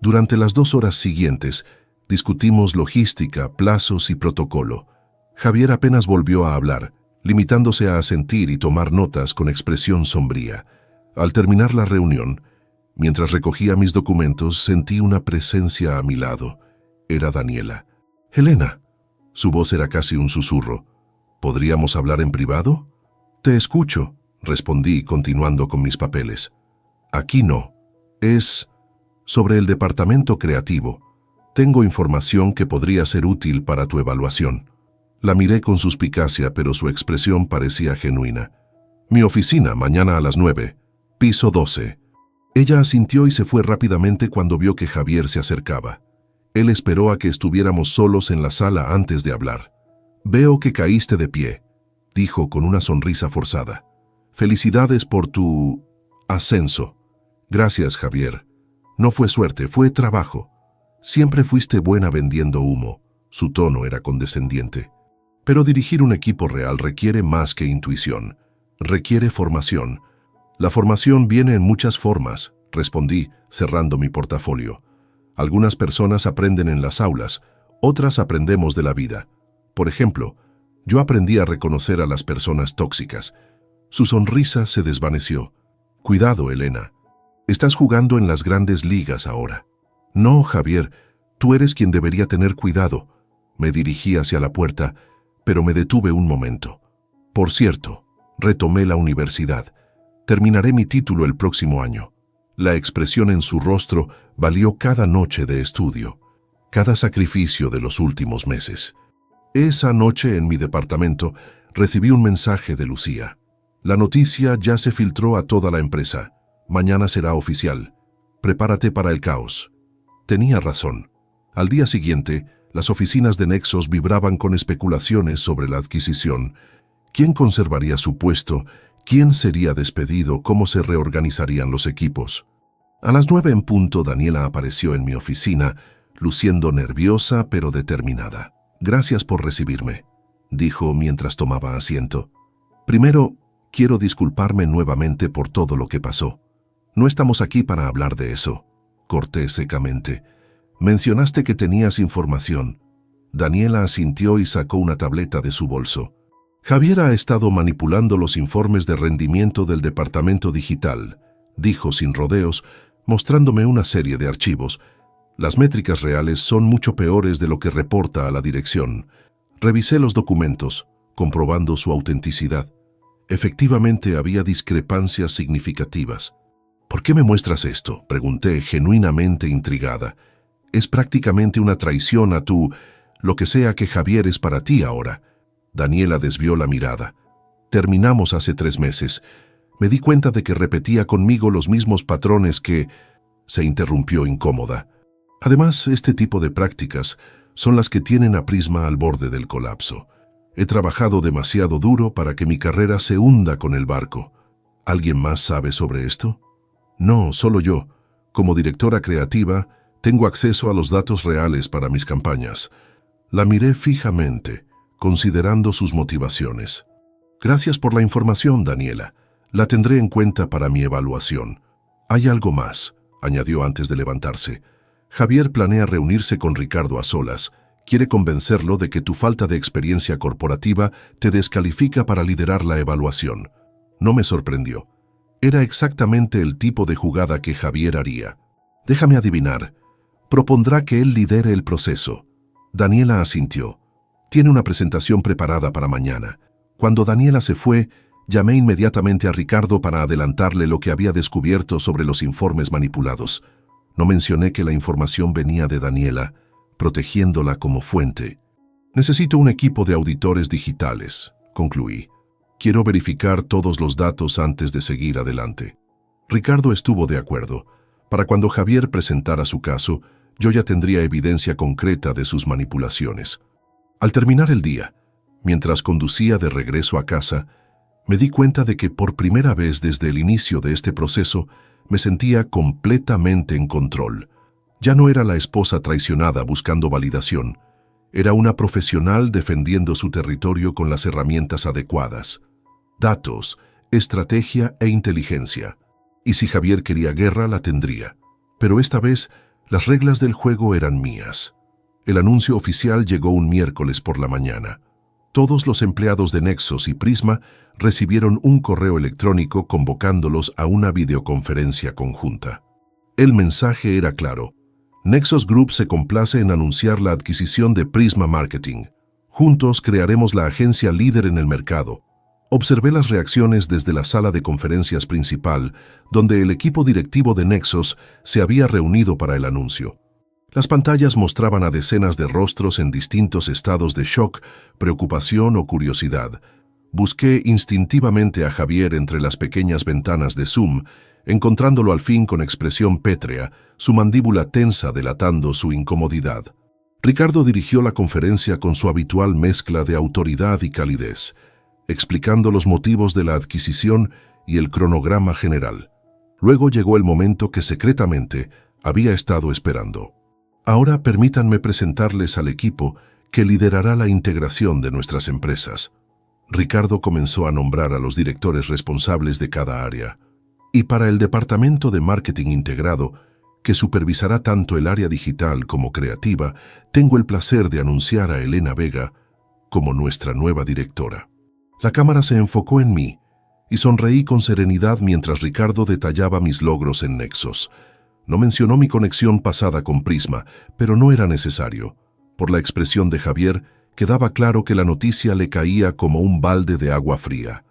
Durante las 2 horas siguientes, discutimos logística, plazos y protocolo. Javier apenas volvió a hablar, limitándose a asentir y tomar notas con expresión sombría. Al terminar la reunión, mientras recogía mis documentos, sentí una presencia a mi lado. Era Daniela. «Helena». Su voz era casi un susurro. «¿Podríamos hablar en privado?» «Te escucho», respondí continuando con mis papeles. Aquí no. Es sobre el departamento creativo. Tengo información que podría ser útil para tu evaluación. La miré con suspicacia, pero su expresión parecía genuina. Mi oficina, mañana a las 9, piso 12. Ella asintió y se fue rápidamente cuando vio que Javier se acercaba. Él esperó a que estuviéramos solos en la sala antes de hablar. Veo que caíste de pie, dijo con una sonrisa forzada. Felicidades por tu ascenso. Gracias, Javier. No fue suerte, fue trabajo. Siempre fuiste buena vendiendo humo. Su tono era condescendiente. Pero dirigir un equipo real requiere más que intuición. Requiere formación. La formación viene en muchas formas, respondí, cerrando mi portafolio. Algunas personas aprenden en las aulas, otras aprendemos de la vida. Por ejemplo, yo aprendí a reconocer a las personas tóxicas. Su sonrisa se desvaneció. Cuidado, Elena. Estás jugando en las grandes ligas ahora. No, Javier, tú eres quien debería tener cuidado. Me dirigí hacia la puerta, pero me detuve un momento. Por cierto, retomé la universidad. Terminaré mi título el próximo año. La expresión en su rostro valió cada noche de estudio, cada sacrificio de los últimos meses. Esa noche en mi departamento recibí un mensaje de Lucía. La noticia ya se filtró a toda la empresa. Mañana será oficial. Prepárate para el caos. Tenía razón. Al día siguiente, las oficinas de Nexos vibraban con especulaciones sobre la adquisición. ¿Quién conservaría su puesto? ¿Quién sería despedido? ¿Cómo se reorganizarían los equipos? A las 9 en punto, Daniela apareció en mi oficina, luciendo nerviosa pero determinada. Gracias por recibirme, dijo mientras tomaba asiento. Primero, quiero disculparme nuevamente por todo lo que pasó. No estamos aquí para hablar de eso, corté secamente. Mencionaste que tenías información. Daniela asintió y sacó una tableta de su bolso. Javier ha estado manipulando los informes de rendimiento del departamento digital, dijo sin rodeos, mostrándome una serie de archivos. Las métricas reales son mucho peores de lo que reporta a la dirección. Revisé los documentos, comprobando su autenticidad. Efectivamente había discrepancias significativas. ¿Por qué me muestras esto?, pregunté, genuinamente intrigada. Es prácticamente una traición a lo que sea que Javier es para ti ahora. Daniela desvió la mirada. Terminamos hace 3 meses. Me di cuenta de que repetía conmigo los mismos patrones que... Se interrumpió incómoda. Además, este tipo de prácticas son las que tienen a Prisma al borde del colapso. He trabajado demasiado duro para que mi carrera se hunda con el barco. ¿Alguien más sabe sobre esto? No, solo yo. Como directora creativa, tengo acceso a los datos reales para mis campañas. La miré fijamente, considerando sus motivaciones. Gracias por la información, Daniela. La tendré en cuenta para mi evaluación. Hay algo más, añadió antes de levantarse. Javier planea reunirse con Ricardo a solas. Quiere convencerlo de que tu falta de experiencia corporativa te descalifica para liderar la evaluación. No me sorprendió. Era exactamente el tipo de jugada que Javier haría. Déjame adivinar. Propondrá que él lidere el proceso. Daniela asintió. Tiene una presentación preparada para mañana. Cuando Daniela se fue, llamé inmediatamente a Ricardo para adelantarle lo que había descubierto sobre los informes manipulados. No mencioné que la información venía de Daniela, protegiéndola como fuente. Necesito un equipo de auditores digitales, concluí. Quiero verificar todos los datos antes de seguir adelante. Ricardo estuvo de acuerdo. Para cuando Javier presentara su caso, yo ya tendría evidencia concreta de sus manipulaciones. Al terminar el día, mientras conducía de regreso a casa, me di cuenta de que por primera vez desde el inicio de este proceso me sentía completamente en control. Ya no era la esposa traicionada buscando validación. Era una profesional defendiendo su territorio con las herramientas adecuadas. Datos, estrategia e inteligencia. Y si Javier quería guerra, la tendría. Pero esta vez, las reglas del juego eran mías. El anuncio oficial llegó un miércoles por la mañana. Todos los empleados de Nexos y Prisma recibieron un correo electrónico convocándolos a una videoconferencia conjunta. El mensaje era claro. Nexos Group se complace en anunciar la adquisición de Prisma Marketing. Juntos crearemos la agencia líder en el mercado. Observé las reacciones desde la sala de conferencias principal, donde el equipo directivo de Nexos se había reunido para el anuncio. Las pantallas mostraban a decenas de rostros en distintos estados de shock, preocupación o curiosidad. Busqué instintivamente a Javier entre las pequeñas ventanas de Zoom, encontrándolo al fin con expresión pétrea, su mandíbula tensa delatando su incomodidad. Ricardo dirigió la conferencia con su habitual mezcla de autoridad y calidez, explicando los motivos de la adquisición y el cronograma general. Luego llegó el momento que secretamente había estado esperando. Ahora permítanme presentarles al equipo que liderará la integración de nuestras empresas. Ricardo comenzó a nombrar a los directores responsables de cada área. Y para el departamento de marketing integrado, que supervisará tanto el área digital como creativa, tengo el placer de anunciar a Elena Vega como nuestra nueva directora. La cámara se enfocó en mí y sonreí con serenidad mientras Ricardo detallaba mis logros en Nexos. No mencionó mi conexión pasada con Prisma, pero no era necesario. Por la expresión de Javier, quedaba claro que la noticia le caía como un balde de agua fría.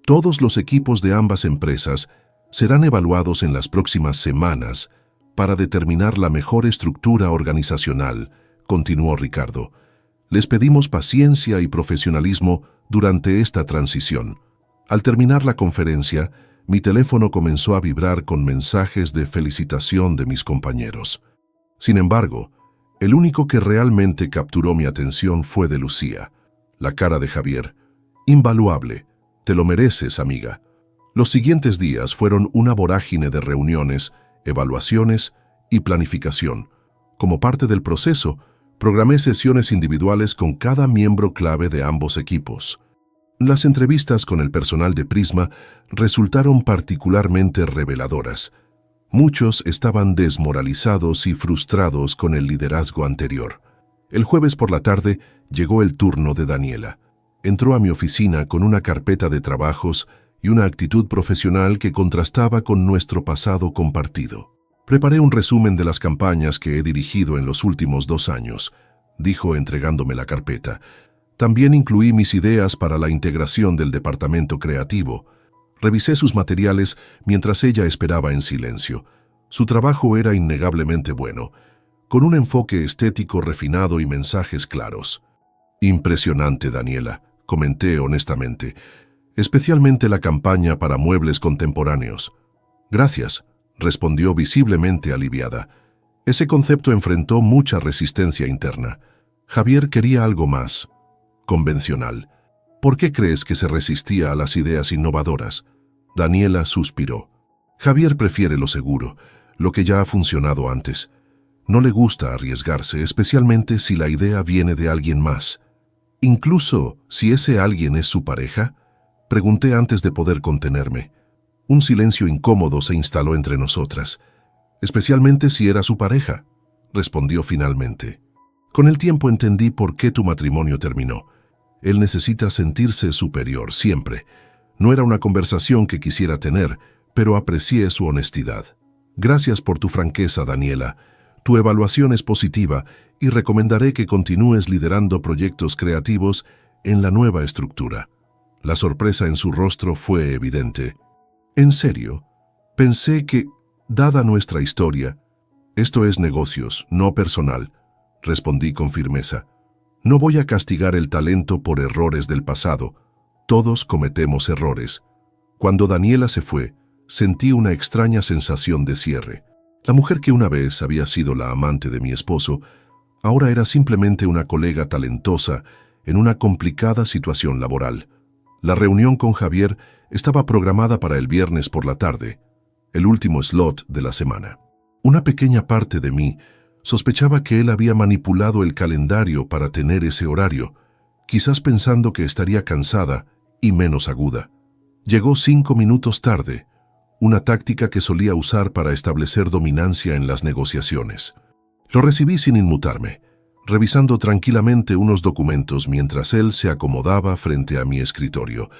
Todos los equipos de ambas empresas serán evaluados en las próximas semanas para determinar la mejor estructura organizacional, continuó Ricardo. Les pedimos paciencia y profesionalismo durante esta transición. Al terminar la conferencia, mi teléfono comenzó a vibrar con mensajes de felicitación de mis compañeros. Sin embargo, el único que realmente capturó mi atención fue de Lucía. La cara de Javier. Invaluable. Te lo mereces, amiga. Los siguientes días fueron una vorágine de reuniones, evaluaciones y planificación. Como parte del proceso, programé sesiones individuales con cada miembro clave de ambos equipos. Las entrevistas con el personal de Prisma resultaron particularmente reveladoras. Muchos estaban desmoralizados y frustrados con el liderazgo anterior. El jueves por la tarde llegó el turno de Daniela. Entró a mi oficina con una carpeta de trabajos y una actitud profesional que contrastaba con nuestro pasado compartido. Preparé un resumen de las campañas que he dirigido en los últimos 2 años, dijo entregándome la carpeta. También incluí mis ideas para la integración del departamento creativo. Revisé sus materiales mientras ella esperaba en silencio. Su trabajo era innegablemente bueno, con un enfoque estético refinado y mensajes claros. Impresionante, Daniela, comenté honestamente, especialmente la campaña para muebles contemporáneos. Gracias, respondió visiblemente aliviada. Ese concepto enfrentó mucha resistencia interna. Javier quería algo más convencional. ¿Por qué crees que se resistía a las ideas innovadoras? Daniela suspiró. Javier prefiere lo seguro, lo que ya ha funcionado antes. No le gusta arriesgarse, especialmente si la idea viene de alguien más. Incluso si ese alguien es su pareja, pregunté antes de poder contenerme. Un silencio incómodo se instaló entre nosotras. Especialmente si era su pareja, respondió finalmente. Con el tiempo entendí por qué tu matrimonio terminó. Él necesita sentirse superior siempre. No era una conversación que quisiera tener, pero aprecié su honestidad. Gracias por tu franqueza, Daniela. Tu evaluación es positiva y recomendaré que continúes liderando proyectos creativos en la nueva estructura. La sorpresa en su rostro fue evidente. En serio, pensé que, dada nuestra historia, esto es negocios, no personal, respondí con firmeza. No voy a castigar el talento por errores del pasado. Todos cometemos errores. Cuando Daniela se fue, sentí una extraña sensación de cierre. La mujer que una vez había sido la amante de mi esposo, ahora era simplemente una colega talentosa en una complicada situación laboral. La reunión con Javier estaba programada para el viernes por la tarde, el último slot de la semana. Una pequeña parte de mí sospechaba que él había manipulado el calendario para tener ese horario, quizás pensando que estaría cansada y menos aguda. Llegó 5 minutos tarde, una táctica que solía usar para establecer dominancia en las negociaciones. Lo recibí sin inmutarme, revisando tranquilamente unos documentos mientras él se acomodaba frente a mi escritorio.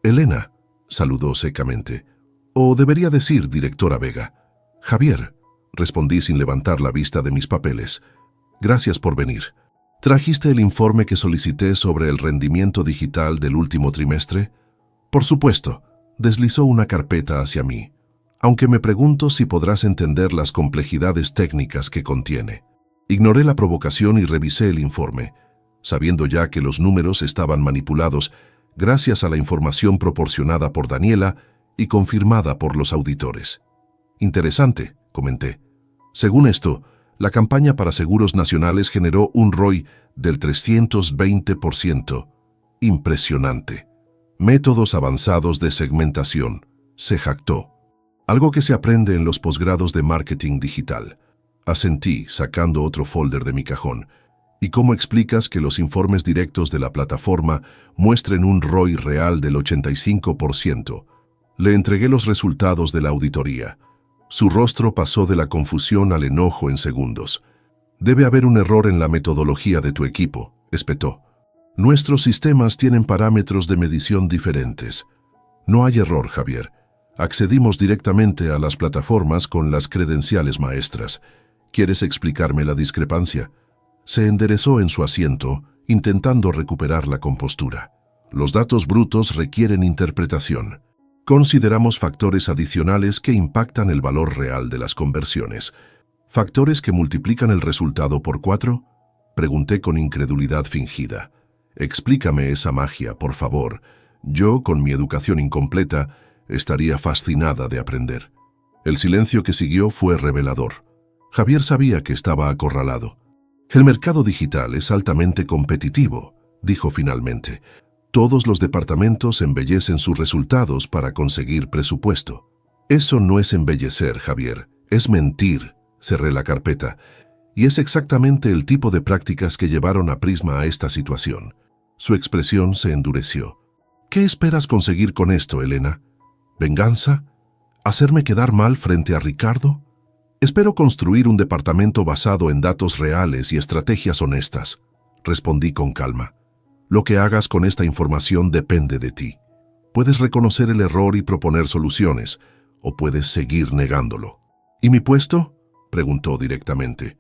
Elena, saludó secamente. O debería decir, directora Vega. Javier, respondí sin levantar la vista de mis papeles. Gracias por venir. ¿Trajiste el informe que solicité sobre el rendimiento digital del último trimestre? Por supuesto, deslizó una carpeta hacia mí, aunque me pregunto si podrás entender las complejidades técnicas que contiene. Ignoré la provocación y revisé el informe, sabiendo ya que los números estaban manipulados gracias a la información proporcionada por Daniela y confirmada por los auditores. Interesante, comenté. Según esto, la campaña para seguros nacionales generó un ROI del 320%. Impresionante. Métodos avanzados de segmentación, se jactó. Algo que se aprende en los posgrados de marketing digital. Asentí, sacando otro folder de mi cajón. ¿Y cómo explicas que los informes directos de la plataforma muestren un ROI real del 85%? Le entregué los resultados de la auditoría. Su rostro pasó de la confusión al enojo en segundos. Debe haber un error en la metodología de tu equipo, espetó. Nuestros sistemas tienen parámetros de medición diferentes. No hay error, Javier. Accedimos directamente a las plataformas con las credenciales maestras. ¿Quieres explicarme la discrepancia? Se enderezó en su asiento, intentando recuperar la compostura. Los datos brutos requieren interpretación. Consideramos factores adicionales que impactan el valor real de las conversiones. ¿Factores que multiplican el resultado por 4? Pregunté con incredulidad fingida. Explícame esa magia, por favor. Yo, con mi educación incompleta, estaría fascinada de aprender. El silencio que siguió fue revelador. Javier sabía que estaba acorralado. El mercado digital es altamente competitivo, dijo finalmente. Todos los departamentos embellecen sus resultados para conseguir presupuesto. Eso no es embellecer, Javier, es mentir, cerré la carpeta. Y es exactamente el tipo de prácticas que llevaron a Prisma a esta situación. Su expresión se endureció. ¿Qué esperas conseguir con esto, Elena? ¿Venganza? ¿Hacerme quedar mal frente a Ricardo? Espero construir un departamento basado en datos reales y estrategias honestas, respondí con calma. Lo que hagas con esta información depende de ti. Puedes reconocer el error y proponer soluciones, o puedes seguir negándolo. ¿Y mi puesto?, preguntó directamente.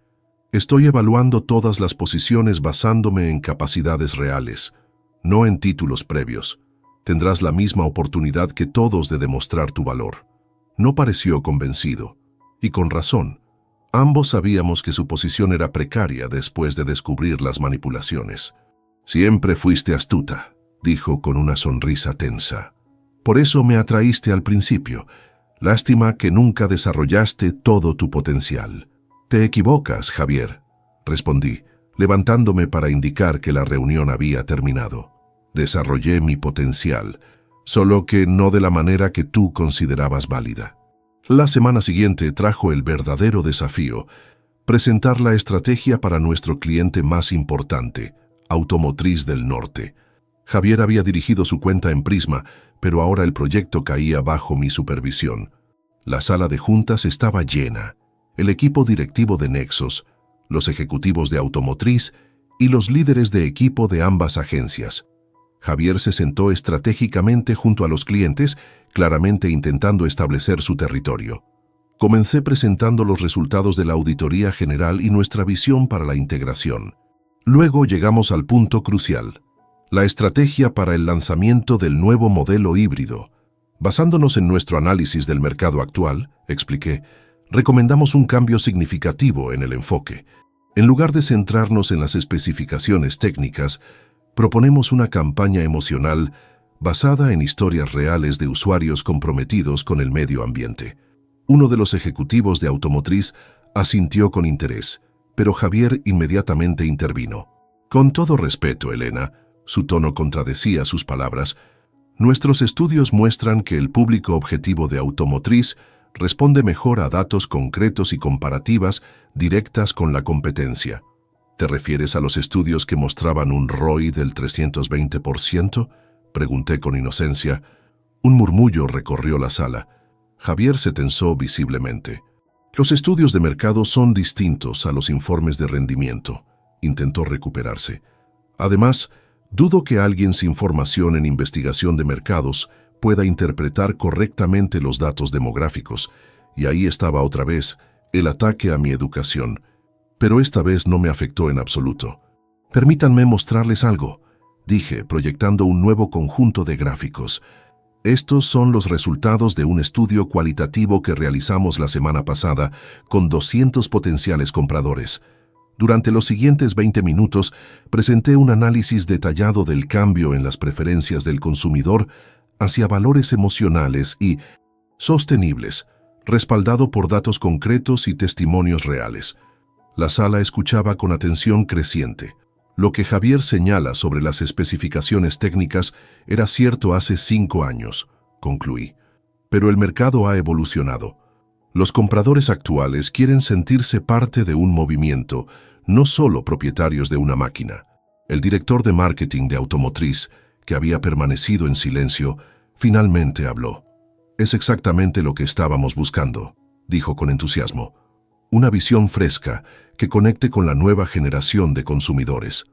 Estoy evaluando todas las posiciones basándome en capacidades reales, no en títulos previos. Tendrás la misma oportunidad que todos de demostrar tu valor. No pareció convencido, y con razón. Ambos sabíamos que su posición era precaria después de descubrir las manipulaciones. Siempre fuiste astuta, dijo con una sonrisa tensa. Por eso me atraíste al principio. Lástima que nunca desarrollaste todo tu potencial. Te equivocas, Javier, respondí, levantándome para indicar que la reunión había terminado. Desarrollé mi potencial, solo que no de la manera que tú considerabas válida. La semana siguiente trajo el verdadero desafío, presentar la estrategia para nuestro cliente más importante, Automotriz del Norte. Javier había dirigido su cuenta en Prisma, pero ahora el proyecto caía bajo mi supervisión. La sala de juntas estaba llena. El equipo directivo de Nexos, los ejecutivos de Automotriz y los líderes de equipo de ambas agencias. Javier se sentó estratégicamente junto a los clientes, claramente intentando establecer su territorio. Comencé presentando los resultados de la auditoría general y nuestra visión para la integración. Luego llegamos al punto crucial, la estrategia para el lanzamiento del nuevo modelo híbrido. Basándonos en nuestro análisis del mercado actual, expliqué, recomendamos un cambio significativo en el enfoque. En lugar de centrarnos en las especificaciones técnicas, proponemos una campaña emocional basada en historias reales de usuarios comprometidos con el medio ambiente. Uno de los ejecutivos de Automotriz asintió con interés, pero Javier inmediatamente intervino. Con todo respeto, Elena, su tono contradecía sus palabras, nuestros estudios muestran que el público objetivo de Automotriz responde mejor a datos concretos y comparativas directas con la competencia. ¿Te refieres a los estudios que mostraban un ROI del 320%? Pregunté con inocencia. Un murmullo recorrió la sala. Javier se tensó visiblemente. Los estudios de mercado son distintos a los informes de rendimiento. Intentó recuperarse. Además, dudo que alguien sin formación en investigación de mercados pueda interpretar correctamente los datos demográficos, y ahí estaba otra vez el ataque a mi educación. Pero esta vez no me afectó en absoluto. Permítanme mostrarles algo, dije, proyectando un nuevo conjunto de gráficos. Estos son los resultados de un estudio cualitativo que realizamos la semana pasada con 200 potenciales compradores. Durante los siguientes 20 minutos presenté un análisis detallado del cambio en las preferencias del consumidor hacia valores emocionales y sostenibles, respaldado por datos concretos y testimonios reales. La sala escuchaba con atención creciente. Lo que Javier señala sobre las especificaciones técnicas era cierto hace 5 años, concluí. Pero el mercado ha evolucionado. Los compradores actuales quieren sentirse parte de un movimiento, no solo propietarios de una máquina. El director de marketing de Automotriz, que había permanecido en silencio, finalmente habló. Es exactamente lo que estábamos buscando, dijo con entusiasmo. Una visión fresca que conecte con la nueva generación de consumidores.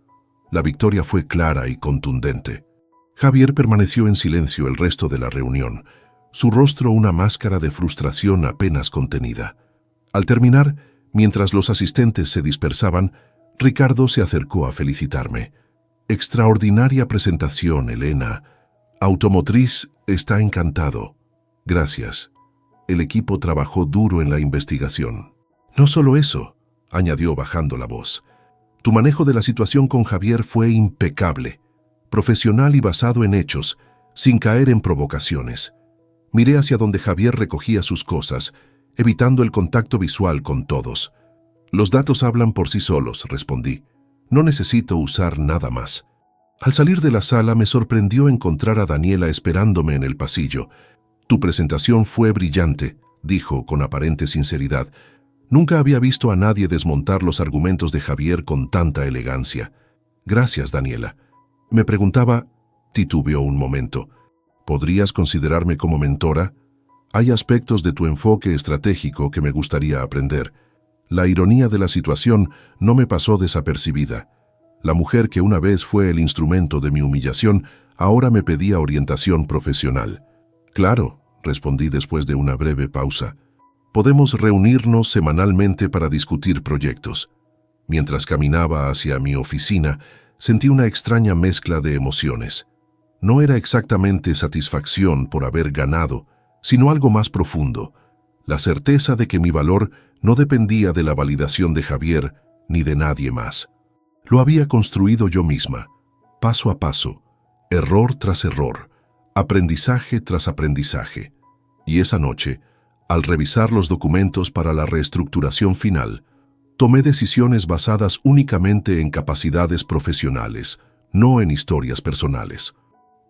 La victoria fue clara y contundente. Javier permaneció en silencio el resto de la reunión, su rostro una máscara de frustración apenas contenida. Al terminar, mientras los asistentes se dispersaban, Ricardo se acercó a felicitarme. Extraordinaria presentación, Elena. Automotriz está encantado. Gracias. El equipo trabajó duro en la investigación. No solo eso, añadió bajando la voz. Tu manejo de la situación con Javier fue impecable, profesional y basado en hechos, sin caer en provocaciones. Miré hacia donde Javier recogía sus cosas, evitando el contacto visual con todos. Los datos hablan por sí solos, respondí. No necesito usar nada más. Al salir de la sala me sorprendió encontrar a Daniela esperándome en el pasillo. Tu presentación fue brillante, dijo con aparente sinceridad. Nunca había visto a nadie desmontar los argumentos de Javier con tanta elegancia. Gracias, Daniela. Me preguntaba, titubeó un momento, ¿podrías considerarme como mentora? Hay aspectos de tu enfoque estratégico que me gustaría aprender. La ironía de la situación no me pasó desapercibida. La mujer que una vez fue el instrumento de mi humillación, ahora me pedía orientación profesional. Claro, respondí después de una breve pausa. Podemos reunirnos semanalmente para discutir proyectos. Mientras caminaba hacia mi oficina, sentí una extraña mezcla de emociones. No era exactamente satisfacción por haber ganado, sino algo más profundo, la certeza de que mi valor no dependía de la validación de Javier ni de nadie más. Lo había construido yo misma, paso a paso, error tras error, aprendizaje tras aprendizaje. Y esa noche, al revisar los documentos para la reestructuración final, tomé decisiones basadas únicamente en capacidades profesionales, no en historias personales.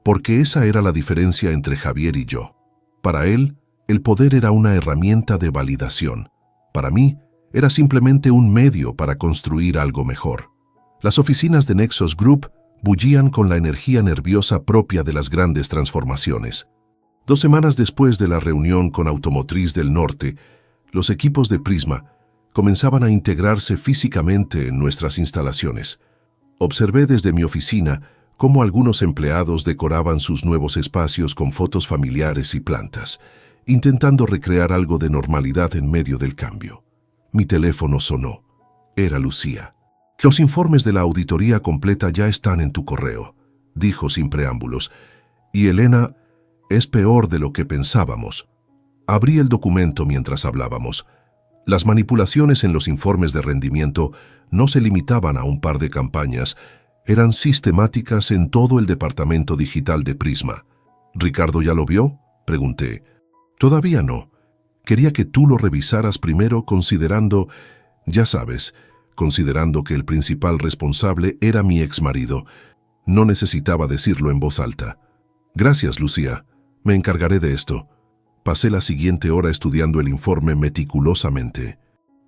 Porque esa era la diferencia entre Javier y yo. Para él, el poder era una herramienta de validación. Para mí, era simplemente un medio para construir algo mejor. Las oficinas de Nexus Group bullían con la energía nerviosa propia de las grandes transformaciones. 2 semanas después de la reunión con Automotriz del Norte, los equipos de Prisma comenzaban a integrarse físicamente en nuestras instalaciones. Observé desde mi oficina cómo algunos empleados decoraban sus nuevos espacios con fotos familiares y plantas, intentando recrear algo de normalidad en medio del cambio. Mi teléfono sonó. Era Lucía. Los informes de la auditoría completa ya están en tu correo, dijo sin preámbulos. Y Elena, es peor de lo que pensábamos. Abrí el documento mientras hablábamos. Las manipulaciones en los informes de rendimiento no se limitaban a un par de campañas, eran sistemáticas en todo el departamento digital de Prisma. ¿Ricardo ya lo vio?, pregunté. Todavía no. Quería que tú lo revisaras primero considerando, ya sabes, considerando que el principal responsable era mi exmarido. No necesitaba decirlo en voz alta. Gracias, Lucía. Me encargaré de esto. Pasé la siguiente hora estudiando el informe meticulosamente.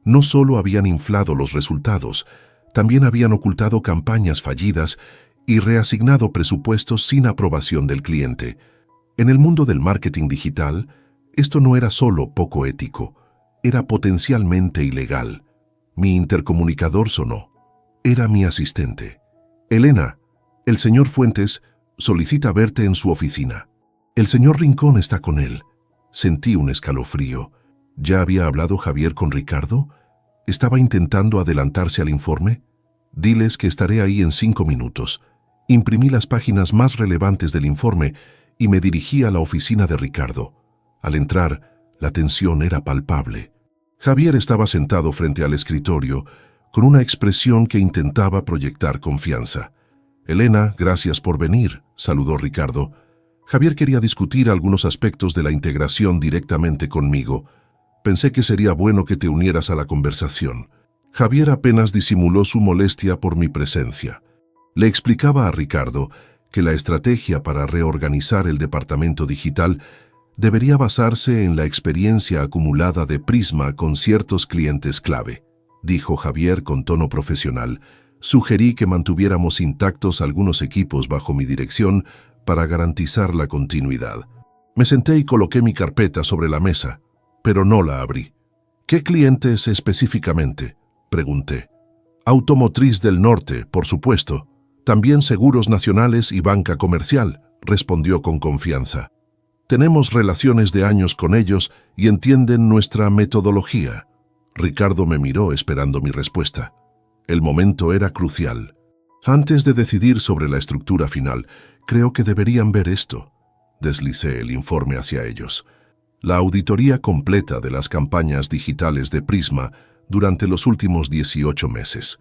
No solo habían inflado los resultados, también habían ocultado campañas fallidas y reasignado presupuestos sin aprobación del cliente. En el mundo del marketing digital, esto no era solo poco ético, era potencialmente ilegal. Mi intercomunicador sonó. Era mi asistente. Elena, el señor Fuentes solicita verte en su oficina. El señor Rincón está con él. Sentí un escalofrío. ¿Ya había hablado Javier con Ricardo? ¿Estaba intentando adelantarse al informe? Diles que estaré ahí en 5 minutos. Imprimí las páginas más relevantes del informe y me dirigí a la oficina de Ricardo. Al entrar, la tensión era palpable. Javier estaba sentado frente al escritorio, con una expresión que intentaba proyectar confianza. «Elena, gracias por venir», saludó Ricardo. Javier quería discutir algunos aspectos de la integración directamente conmigo. Pensé que sería bueno que te unieras a la conversación. Javier apenas disimuló su molestia por mi presencia. Le explicaba a Ricardo que la estrategia para reorganizar el departamento digital debería basarse en la experiencia acumulada de Prisma con ciertos clientes clave. Dijo Javier con tono profesional. Sugerí que mantuviéramos intactos algunos equipos bajo mi dirección para garantizar la continuidad. Me senté y coloqué mi carpeta sobre la mesa, pero no la abrí. «¿Qué clientes específicamente?», pregunté. «Automotriz del Norte, por supuesto. También seguros nacionales y banca comercial», respondió con confianza. «Tenemos relaciones de años con ellos y entienden nuestra metodología». Ricardo me miró esperando mi respuesta. El momento era crucial. Antes de decidir sobre la estructura final, creo que deberían ver esto. Deslicé el informe hacia ellos. La auditoría completa de las campañas digitales de Prisma durante los últimos 18 meses.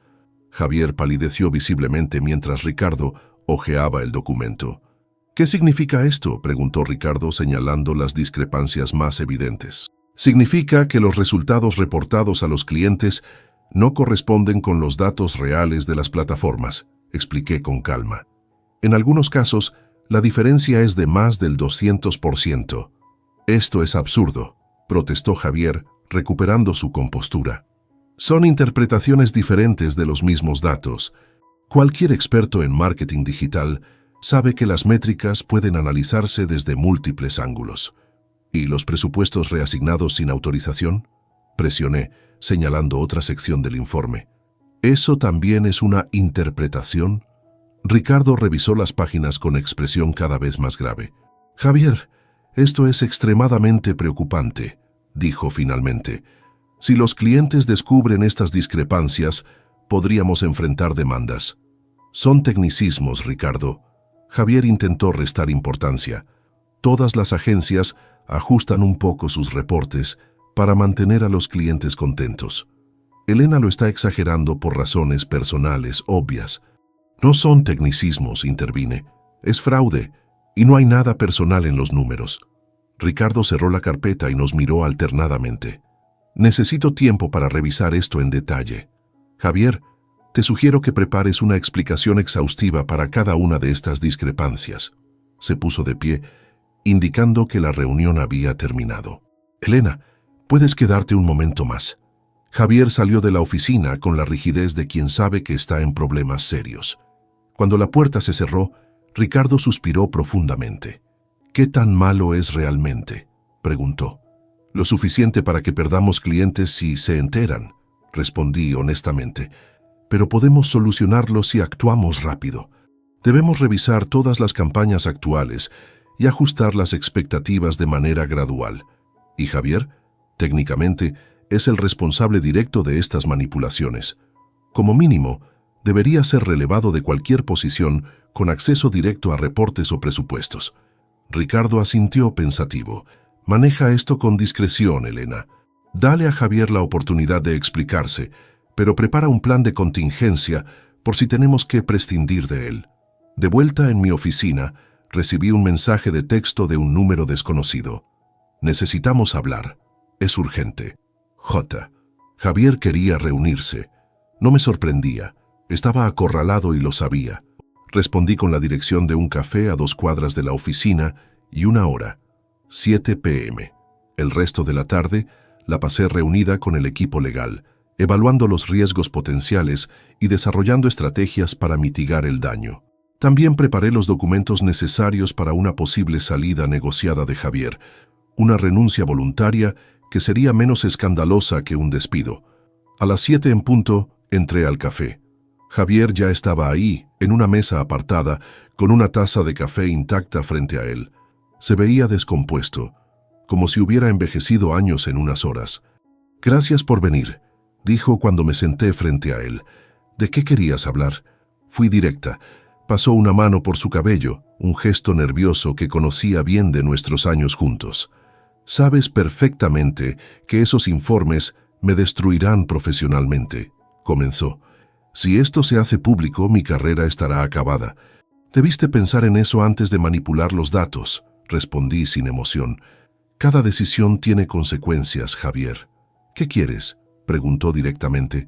Javier palideció visiblemente mientras Ricardo hojeaba el documento. «¿Qué significa esto?», preguntó Ricardo señalando las discrepancias más evidentes. «Significa que los resultados reportados a los clientes no corresponden con los datos reales de las plataformas», expliqué con calma. «En algunos casos, la diferencia es de más del 200%. «Esto es absurdo», protestó Javier, recuperando su compostura. «Son interpretaciones diferentes de los mismos datos. Cualquier experto en marketing digital sabe que las métricas pueden analizarse desde múltiples ángulos». «¿Y los presupuestos reasignados sin autorización?», presioné, señalando otra sección del informe. «¿Eso también es una interpretación?». Ricardo revisó las páginas con expresión cada vez más grave. «Javier, esto es extremadamente preocupante», dijo finalmente. «Si los clientes descubren estas discrepancias, podríamos enfrentar demandas». «Son tecnicismos, Ricardo». Javier intentó restar importancia. «Todas las agencias ajustan un poco sus reportes para mantener a los clientes contentos. Elena lo está exagerando por razones personales obvias». «No son tecnicismos», intervine. «Es fraude, y no hay nada personal en los números». Ricardo cerró la carpeta y nos miró alternadamente. «Necesito tiempo para revisar esto en detalle. Javier, te sugiero que prepares una explicación exhaustiva para cada una de estas discrepancias». Se puso de pie, indicando que la reunión había terminado. «Elena, puedes quedarte un momento más». Javier salió de la oficina con la rigidez de quien sabe que está en problemas serios. Cuando la puerta se cerró, Ricardo suspiró profundamente. «¿Qué tan malo es realmente?», preguntó. «Lo suficiente para que perdamos clientes si se enteran», respondí honestamente. «Pero podemos solucionarlo si actuamos rápido. Debemos revisar todas las campañas actuales y ajustar las expectativas de manera gradual. Y Javier, técnicamente, es el responsable directo de estas manipulaciones. Como mínimo, debería ser relevado de cualquier posición con acceso directo a reportes o presupuestos». Ricardo asintió pensativo. «Maneja esto con discreción, Elena. Dale a Javier la oportunidad de explicarse, pero prepara un plan de contingencia por si tenemos que prescindir de él». De vuelta en mi oficina, recibí un mensaje de texto de un número desconocido. «Necesitamos hablar. Es urgente. J». Javier quería reunirse. No me sorprendía. Estaba acorralado y lo sabía. Respondí con la dirección de un café a 2 cuadras de la oficina y una hora, 7 p.m. El resto de la tarde la pasé reunida con el equipo legal, evaluando los riesgos potenciales y desarrollando estrategias para mitigar el daño. También preparé los documentos necesarios para una posible salida negociada de Javier, una renuncia voluntaria que sería menos escandalosa que un despido. A las 7 en punto, entré al café. Javier ya estaba ahí, en una mesa apartada, con una taza de café intacta frente a él. Se veía descompuesto, como si hubiera envejecido años en unas horas. «Gracias por venir», dijo cuando me senté frente a él. «¿De qué querías hablar?». Fui directa. Pasó una mano por su cabello, un gesto nervioso que conocía bien de nuestros años juntos. Sabes perfectamente que esos informes me destruirán profesionalmente, comenzó. Si esto se hace público, mi carrera estará acabada. Debiste pensar en eso antes de manipular los datos, respondí sin emoción. Cada decisión tiene consecuencias, Javier. ¿Qué quieres?, preguntó directamente.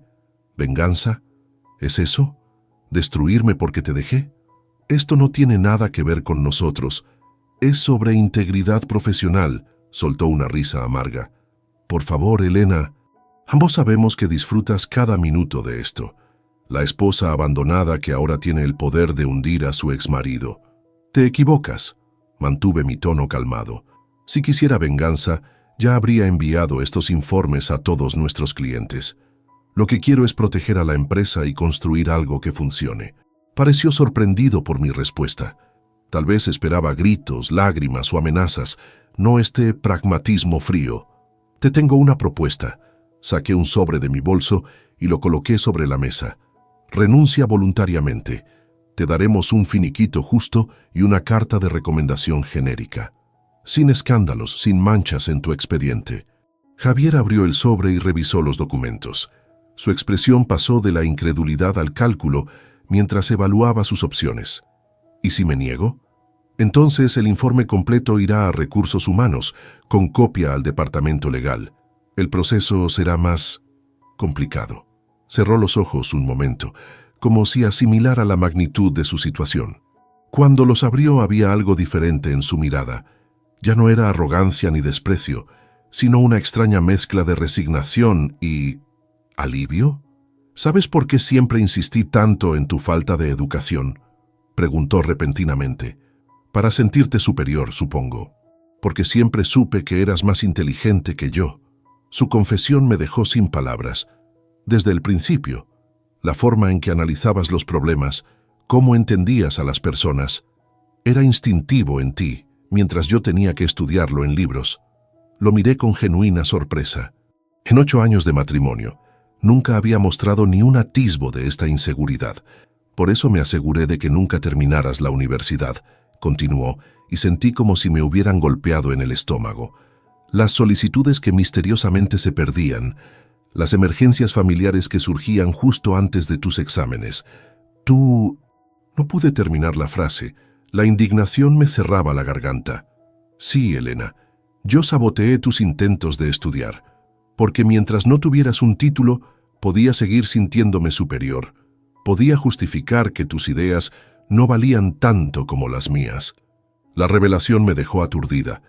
¿Venganza? ¿Es eso? ¿Destruirme porque te dejé? Esto no tiene nada que ver con nosotros. Es sobre integridad profesional, soltó una risa amarga. Por favor, Elena, ambos sabemos que disfrutas cada minuto de esto. La esposa abandonada que ahora tiene el poder de hundir a su exmarido. Te equivocas. Mantuve mi tono calmado. Si quisiera venganza, ya habría enviado estos informes a todos nuestros clientes. Lo que quiero es proteger a la empresa y construir algo que funcione. Pareció sorprendido por mi respuesta. Tal vez esperaba gritos, lágrimas o amenazas, no este pragmatismo frío. Te tengo una propuesta. Saqué un sobre de mi bolso y lo coloqué sobre la mesa. Renuncia voluntariamente. Te daremos un finiquito justo y una carta de recomendación genérica. Sin escándalos, sin manchas en tu expediente. Javier abrió el sobre y revisó los documentos. Su expresión pasó de la incredulidad al cálculo mientras evaluaba sus opciones. ¿Y si me niego? Entonces el informe completo irá a Recursos Humanos, con copia al departamento legal. El proceso será más complicado. Cerró los ojos un momento, como si asimilara la magnitud de su situación. Cuando los abrió había algo diferente en su mirada. Ya no era arrogancia ni desprecio, sino una extraña mezcla de resignación y ¿alivio? ¿Sabes por qué siempre insistí tanto en tu falta de educación?, preguntó repentinamente. Para sentirte superior, supongo. Porque siempre supe que eras más inteligente que yo. Su confesión me dejó sin palabras. Desde el principio, la forma en que analizabas los problemas, cómo entendías a las personas, era instintivo en ti, mientras yo tenía que estudiarlo en libros. Lo miré con genuina sorpresa. En 8 años de matrimonio, nunca había mostrado ni un atisbo de esta inseguridad. Por eso me aseguré de que nunca terminaras la universidad, continuó, y sentí como si me hubieran golpeado en el estómago. Las solicitudes que misteriosamente se perdían, las emergencias familiares que surgían justo antes de tus exámenes. Tú... No pude terminar la frase. La indignación me cerraba la garganta. Sí, Elena, yo saboteé tus intentos de estudiar, porque mientras no tuvieras un título, podía seguir sintiéndome superior. Podía justificar que tus ideas no valían tanto como las mías. La revelación me dejó aturdida.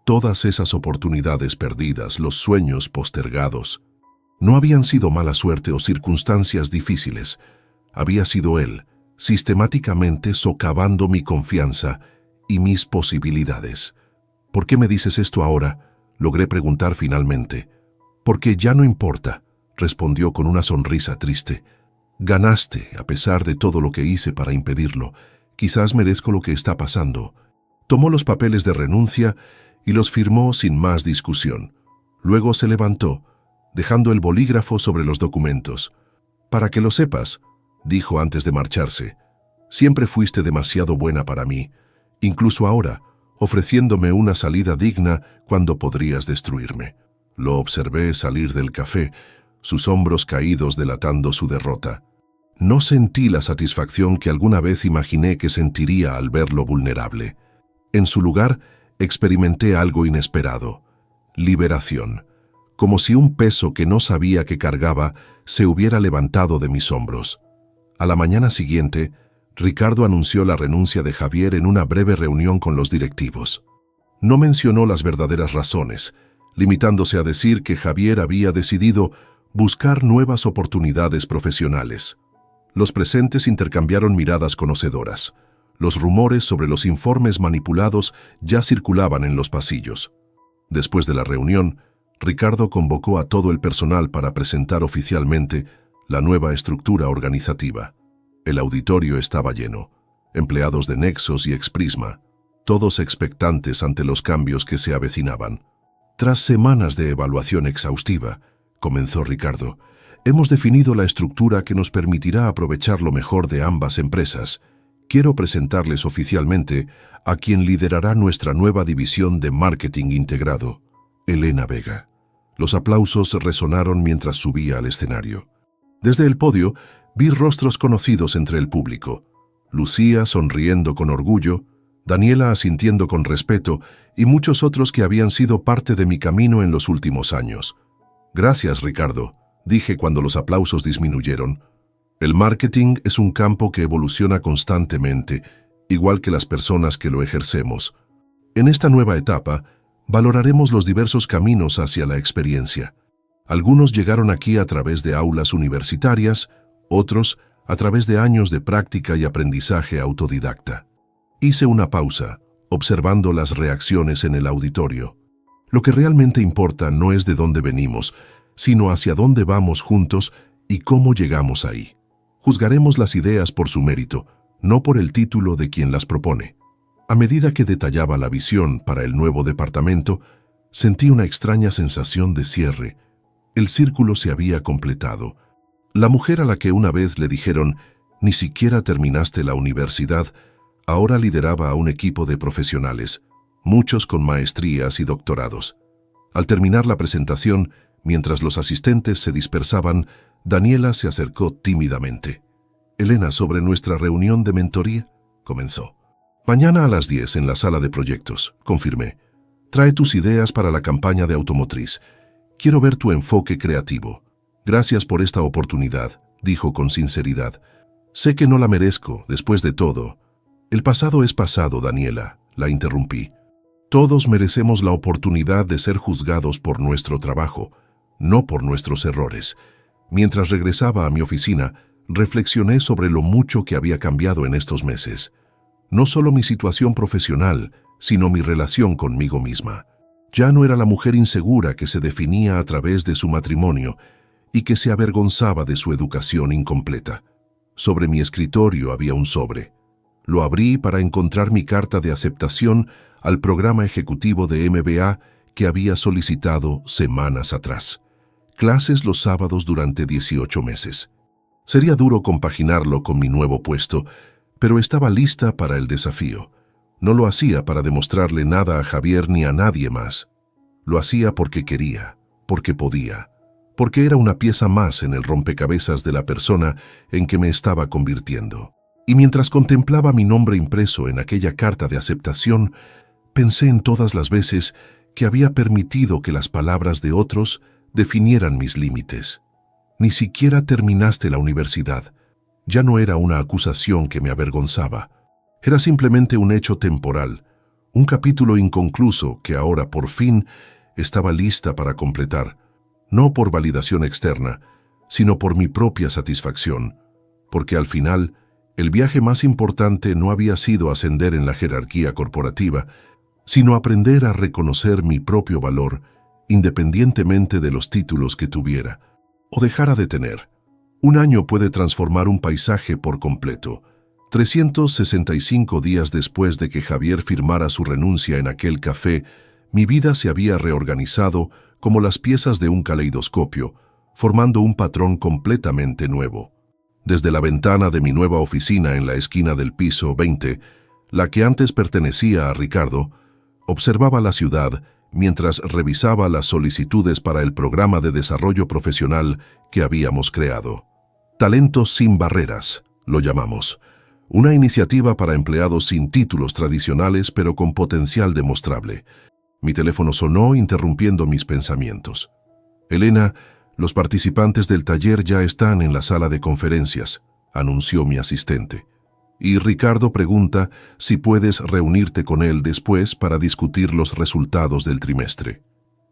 Todas esas oportunidades perdidas, los sueños postergados, no habían sido mala suerte o circunstancias difíciles. Había sido él, sistemáticamente socavando mi confianza y mis posibilidades. ¿Por qué me dices esto ahora?, logré preguntar finalmente. Porque ya no importa, respondió con una sonrisa triste. Ganaste, a pesar de todo lo que hice para impedirlo. Quizás merezco lo que está pasando. Tomó los papeles de renuncia y los firmó sin más discusión. Luego se levantó, dejando el bolígrafo sobre los documentos. Para que lo sepas, dijo antes de marcharse, siempre fuiste demasiado buena para mí, incluso ahora, ofreciéndome una salida digna cuando podrías destruirme. Lo observé salir del café, sus hombros caídos delatando su derrota. No sentí la satisfacción que alguna vez imaginé que sentiría al verlo vulnerable. En su lugar, experimenté algo inesperado: liberación, como si un peso que no sabía que cargaba se hubiera levantado de mis hombros. A la mañana siguiente, Ricardo anunció la renuncia de Javier en una breve reunión con los directivos. No mencionó las verdaderas razones, limitándose a decir que Javier había decidido buscar nuevas oportunidades profesionales. Los presentes intercambiaron miradas conocedoras. Los rumores sobre los informes manipulados ya circulaban en los pasillos. Después de la reunión, Ricardo convocó a todo el personal para presentar oficialmente la nueva estructura organizativa. El auditorio estaba lleno, empleados de Nexos y Exprisma, todos expectantes ante los cambios que se avecinaban. Tras semanas de evaluación exhaustiva, comenzó Ricardo, hemos definido la estructura que nos permitirá aprovechar lo mejor de ambas empresas. Quiero presentarles oficialmente a quien liderará nuestra nueva división de marketing integrado, Elena Vega. Los aplausos resonaron mientras subía al escenario. Desde el podio, vi rostros conocidos entre el público. Lucía sonriendo con orgullo, Daniela asintiendo con respeto y muchos otros que habían sido parte de mi camino en los últimos años. Gracias, Ricardo, dije cuando los aplausos disminuyeron. El marketing es un campo que evoluciona constantemente, igual que las personas que lo ejercemos. En esta nueva etapa, valoraremos los diversos caminos hacia la experiencia. Algunos llegaron aquí a través de aulas universitarias, otros a través de años de práctica y aprendizaje autodidacta. Hice una pausa, observando las reacciones en el auditorio. Lo que realmente importa no es de dónde venimos, sino hacia dónde vamos juntos y cómo llegamos ahí. Juzgaremos las ideas por su mérito, no por el título de quien las propone. A medida que detallaba la visión para el nuevo departamento, sentí una extraña sensación de cierre. El círculo se había completado. La mujer a la que una vez le dijeron, «Ni siquiera terminaste la universidad», ahora lideraba a un equipo de profesionales, muchos con maestrías y doctorados. Al terminar la presentación, mientras los asistentes se dispersaban, Daniela se acercó tímidamente. «Elena, sobre nuestra reunión de mentoría», comenzó. «Mañana a las 10 en la sala de proyectos», confirmé. «Trae tus ideas para la campaña de automotriz. Quiero ver tu enfoque creativo». «Gracias por esta oportunidad», dijo con sinceridad. «Sé que no la merezco, después de todo». «El pasado es pasado, Daniela», la interrumpí. «Todos merecemos la oportunidad de ser juzgados por nuestro trabajo, no por nuestros errores». Mientras regresaba a mi oficina, reflexioné sobre lo mucho que había cambiado en estos meses. No solo mi situación profesional, sino mi relación conmigo misma. Ya no era la mujer insegura que se definía a través de su matrimonio y que se avergonzaba de su educación incompleta. Sobre mi escritorio había un sobre. Lo abrí para encontrar mi carta de aceptación al programa ejecutivo de MBA que había solicitado semanas atrás. Clases los sábados durante 18 meses. Sería duro compaginarlo con mi nuevo puesto, pero estaba lista para el desafío. No lo hacía para demostrarle nada a Javier ni a nadie más. Lo hacía porque quería, porque podía, porque era una pieza más en el rompecabezas de la persona en que me estaba convirtiendo. Y mientras contemplaba mi nombre impreso en aquella carta de aceptación, pensé en todas las veces que había permitido que las palabras de otros definieran mis límites. Ni siquiera terminaste la universidad. Ya no era una acusación que me avergonzaba. Era simplemente un hecho temporal, un capítulo inconcluso que ahora por fin estaba lista para completar, no por validación externa, sino por mi propia satisfacción, porque al final el viaje más importante no había sido ascender en la jerarquía corporativa, sino aprender a reconocer mi propio valor independientemente de los títulos que tuviera o dejara de tener. Un año puede transformar un paisaje por completo. 365 días después de que Javier firmara su renuncia en aquel café, mi vida se había reorganizado como las piezas de un caleidoscopio, formando un patrón completamente nuevo. Desde la ventana de mi nueva oficina en la esquina del piso 20, la que antes pertenecía a Ricardo, observaba la ciudad mientras revisaba las solicitudes para el programa de desarrollo profesional que habíamos creado. Talentos sin barreras, lo llamamos. Una iniciativa para empleados sin títulos tradicionales pero con potencial demostrable. Mi teléfono sonó interrumpiendo mis pensamientos. «Elena, los participantes del taller ya están en la sala de conferencias», anunció mi asistente. «Y Ricardo pregunta si puedes reunirte con él después para discutir los resultados del trimestre».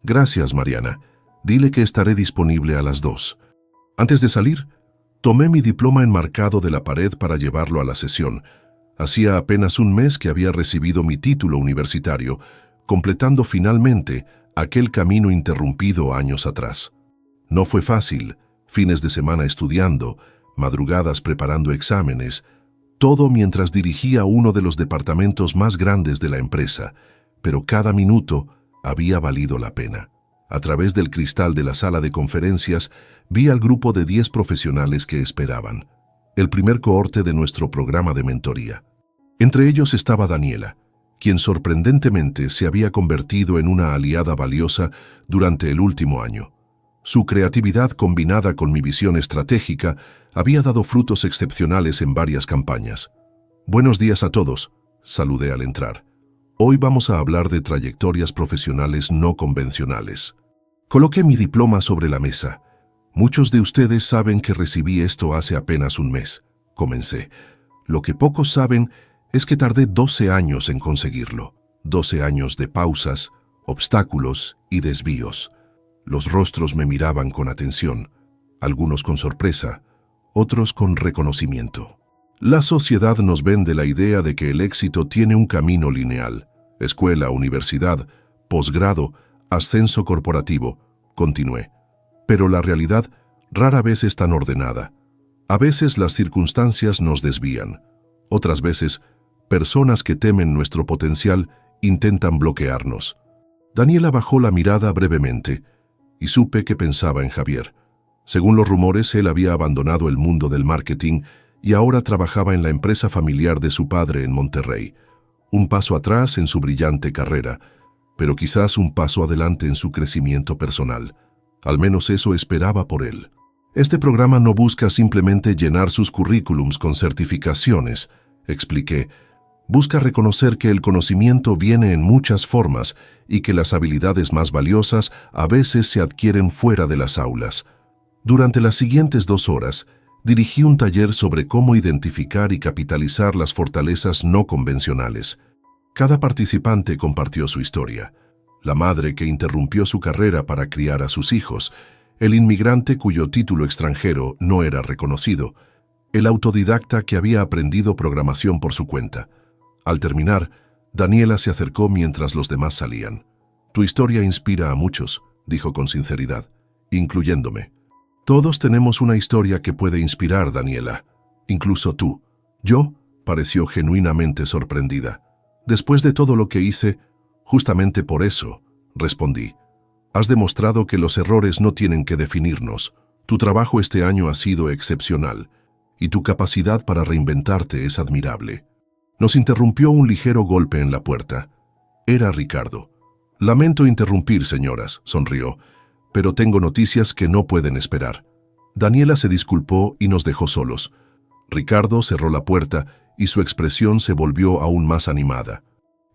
«Gracias, Mariana. Dile que estaré disponible a las 2». Antes de salir, tomé mi diploma enmarcado de la pared para llevarlo a la sesión. Hacía apenas un mes que había recibido mi título universitario, completando finalmente aquel camino interrumpido años atrás. No fue fácil, fines de semana estudiando, madrugadas preparando exámenes, todo mientras dirigía uno de los departamentos más grandes de la empresa, pero cada minuto había valido la pena. A través del cristal de la sala de conferencias vi al grupo de 10 profesionales que esperaban. el primer cohorte de nuestro programa de mentoría. Entre ellos estaba Daniela, quien sorprendentemente se había convertido en una aliada valiosa durante el último año. Su creatividad combinada con mi visión estratégica había dado frutos excepcionales en varias campañas. Buenos días a todos, saludé al entrar. Hoy vamos a hablar de trayectorias profesionales no convencionales. Coloqué mi diploma sobre la mesa. Muchos de ustedes saben que recibí esto hace apenas un mes. Comencé. Lo que pocos saben es que tardé 12 años en conseguirlo. 12 años de pausas, obstáculos y desvíos. Los rostros me miraban con atención, algunos con sorpresa, otros con reconocimiento. La sociedad nos vende la idea de que el éxito tiene un camino lineal. Escuela, universidad, posgrado, ascenso corporativo, continué. Pero la realidad rara vez es tan ordenada. A veces las circunstancias nos desvían. Otras veces, personas que temen nuestro potencial intentan bloquearnos. Daniela bajó la mirada brevemente y supe que pensaba en Javier. Según los rumores, él había abandonado el mundo del marketing y ahora trabajaba en la empresa familiar de su padre en Monterrey. Un paso atrás en su brillante carrera, pero quizás un paso adelante en su crecimiento personal. Al menos eso esperaba por él. Este programa no busca simplemente llenar sus currículums con certificaciones, expliqué. Busca reconocer que el conocimiento viene en muchas formas y que las habilidades más valiosas a veces se adquieren fuera de las aulas. Durante las siguientes 2 horas, dirigí un taller sobre cómo identificar y capitalizar las fortalezas no convencionales. Cada participante compartió su historia. La madre que interrumpió su carrera para criar a sus hijos, el inmigrante cuyo título extranjero no era reconocido, el autodidacta que había aprendido programación por su cuenta. Al terminar, Daniela se acercó mientras los demás salían. «Tu historia inspira a muchos», dijo con sinceridad, incluyéndome. «Todos tenemos una historia que puede inspirar, Daniela. Incluso tú». Yo pareció genuinamente sorprendida. «Después de todo lo que hice, justamente por eso», respondí. «Has demostrado que los errores no tienen que definirnos. Tu trabajo este año ha sido excepcional, y tu capacidad para reinventarte es admirable». Nos interrumpió un ligero golpe en la puerta. Era Ricardo. «Lamento interrumpir, señoras», sonrió, «pero tengo noticias que no pueden esperar». Daniela se disculpó y nos dejó solos. Ricardo cerró la puerta y su expresión se volvió aún más animada.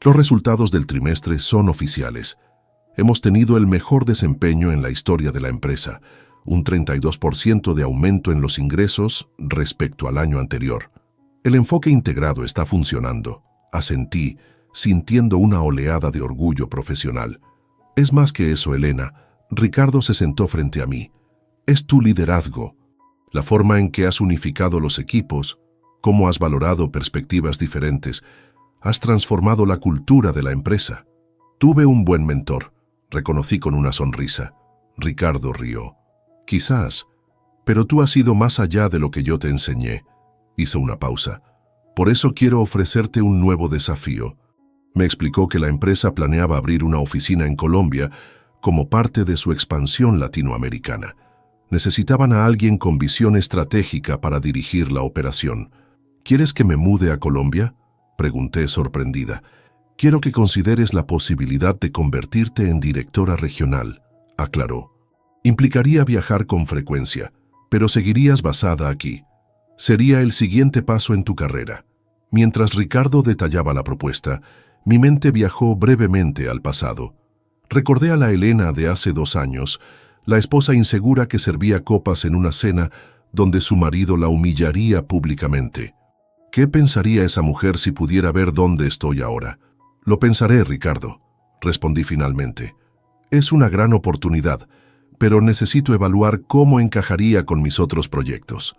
«Los resultados del trimestre son oficiales. Hemos tenido el mejor desempeño en la historia de la empresa, un 32% de aumento en los ingresos respecto al año anterior. El enfoque integrado está funcionando», asentí, sintiendo una oleada de orgullo profesional. «Es más que eso, Elena». Ricardo se sentó frente a mí. «Es tu liderazgo, la forma en que has unificado los equipos, cómo has valorado perspectivas diferentes, has transformado la cultura de la empresa». «Tuve un buen mentor», reconocí con una sonrisa. Ricardo rió. «Quizás, pero tú has ido más allá de lo que yo te enseñé». Hizo una pausa. «Por eso quiero ofrecerte un nuevo desafío». Me explicó que la empresa planeaba abrir una oficina en Colombia como parte de su expansión latinoamericana. Necesitaban a alguien con visión estratégica para dirigir la operación. «¿Quieres que me mude a Colombia?», pregunté sorprendida. «Quiero que consideres la posibilidad de convertirte en directora regional», aclaró. «Implicaría viajar con frecuencia, pero seguirías basada aquí. Sería el siguiente paso en tu carrera». Mientras Ricardo detallaba la propuesta, mi mente viajó brevemente al pasado. Recordé a la Elena de hace 2 años, la esposa insegura que servía copas en una cena donde su marido la humillaría públicamente. ¿Qué pensaría esa mujer si pudiera ver dónde estoy ahora? «Lo pensaré, Ricardo», respondí finalmente. «Es una gran oportunidad, pero necesito evaluar cómo encajaría con mis otros proyectos».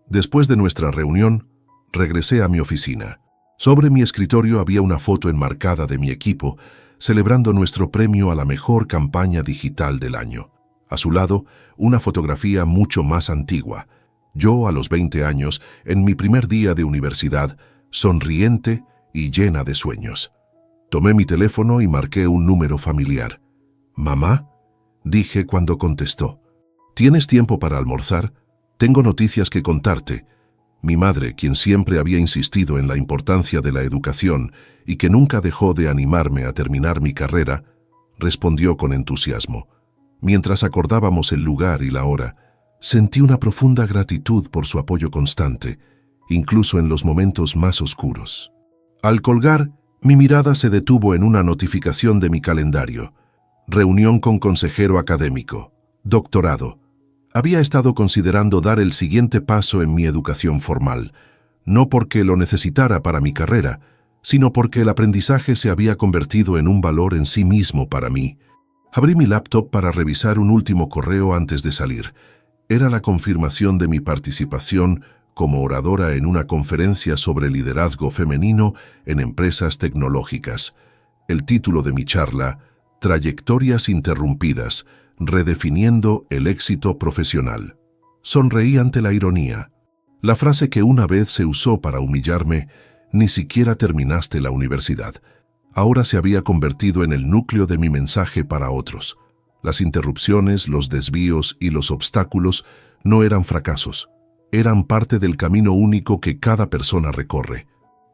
Después de nuestra reunión, regresé a mi oficina. Sobre mi escritorio había una foto enmarcada de mi equipo, celebrando nuestro premio a la mejor campaña digital del año. A su lado, una fotografía mucho más antigua. Yo, a los 20 años, en mi primer día de universidad, sonriente y llena de sueños. Tomé mi teléfono y marqué un número familiar. «¿Mamá?», dije cuando contestó. «¿Tienes tiempo para almorzar? Tengo noticias que contarte». Mi madre, quien siempre había insistido en la importancia de la educación y que nunca dejó de animarme a terminar mi carrera, respondió con entusiasmo. Mientras acordábamos el lugar y la hora, sentí una profunda gratitud por su apoyo constante, incluso en los momentos más oscuros. Al colgar, mi mirada se detuvo en una notificación de mi calendario. Reunión con consejero académico. Doctorado. Había estado considerando dar el siguiente paso en mi educación formal, no porque lo necesitara para mi carrera, sino porque el aprendizaje se había convertido en un valor en sí mismo para mí. Abrí mi laptop para revisar un último correo antes de salir. Era la confirmación de mi participación como oradora en una conferencia sobre liderazgo femenino en empresas tecnológicas. El título de mi charla, Trayectorias interrumpidas, redefiniendo el éxito profesional. Sonreí ante la ironía. La frase que una vez se usó para humillarme, ni siquiera terminaste la universidad, ahora se había convertido en el núcleo de mi mensaje para otros. Las interrupciones, los desvíos y los obstáculos no eran fracasos, eran parte del camino único que cada persona recorre.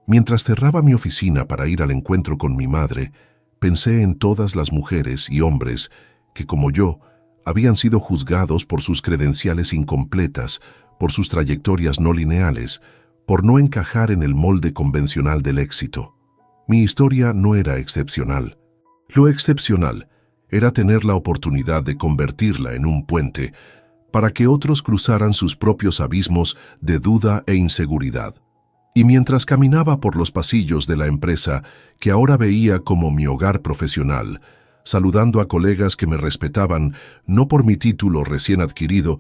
Mientras cerraba mi oficina para ir al encuentro con mi madre, pensé en todas las mujeres y hombres que, como yo, habían sido juzgados por sus credenciales incompletas, por sus trayectorias no lineales, por no encajar en el molde convencional del éxito. Mi historia no era excepcional. Lo excepcional era tener la oportunidad de convertirla en un puente para que otros cruzaran sus propios abismos de duda e inseguridad. Y mientras caminaba por los pasillos de la empresa que ahora veía como mi hogar profesional, saludando a colegas que me respetaban no por mi título recién adquirido,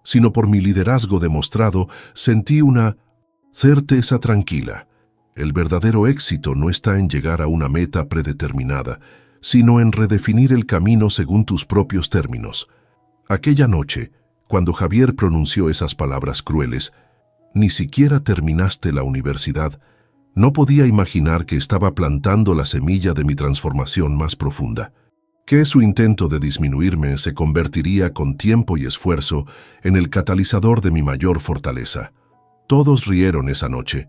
sino por mi liderazgo demostrado, sentí una certeza tranquila. El verdadero éxito no está en llegar a una meta predeterminada, sino en redefinir el camino según tus propios términos. Aquella noche, cuando Javier pronunció esas palabras crueles, ni siquiera terminaste la universidad, no podía imaginar que estaba plantando la semilla de mi transformación más profunda, que su intento de disminuirme se convertiría con tiempo y esfuerzo en el catalizador de mi mayor fortaleza. Todos rieron esa noche,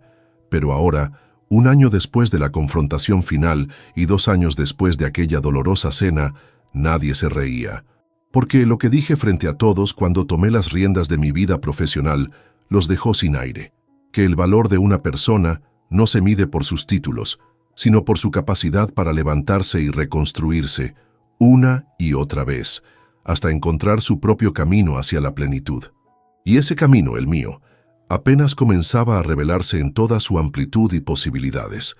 pero ahora, un año después de la confrontación final y 2 años después de aquella dolorosa cena, nadie se reía. Porque lo que dije frente a todos cuando tomé las riendas de mi vida profesional los dejó sin aire. Que el valor de una persona no se mide por sus títulos, sino por su capacidad para levantarse y reconstruirse, una y otra vez, hasta encontrar su propio camino hacia la plenitud. Y ese camino, el mío, apenas comenzaba a revelarse en toda su amplitud y posibilidades.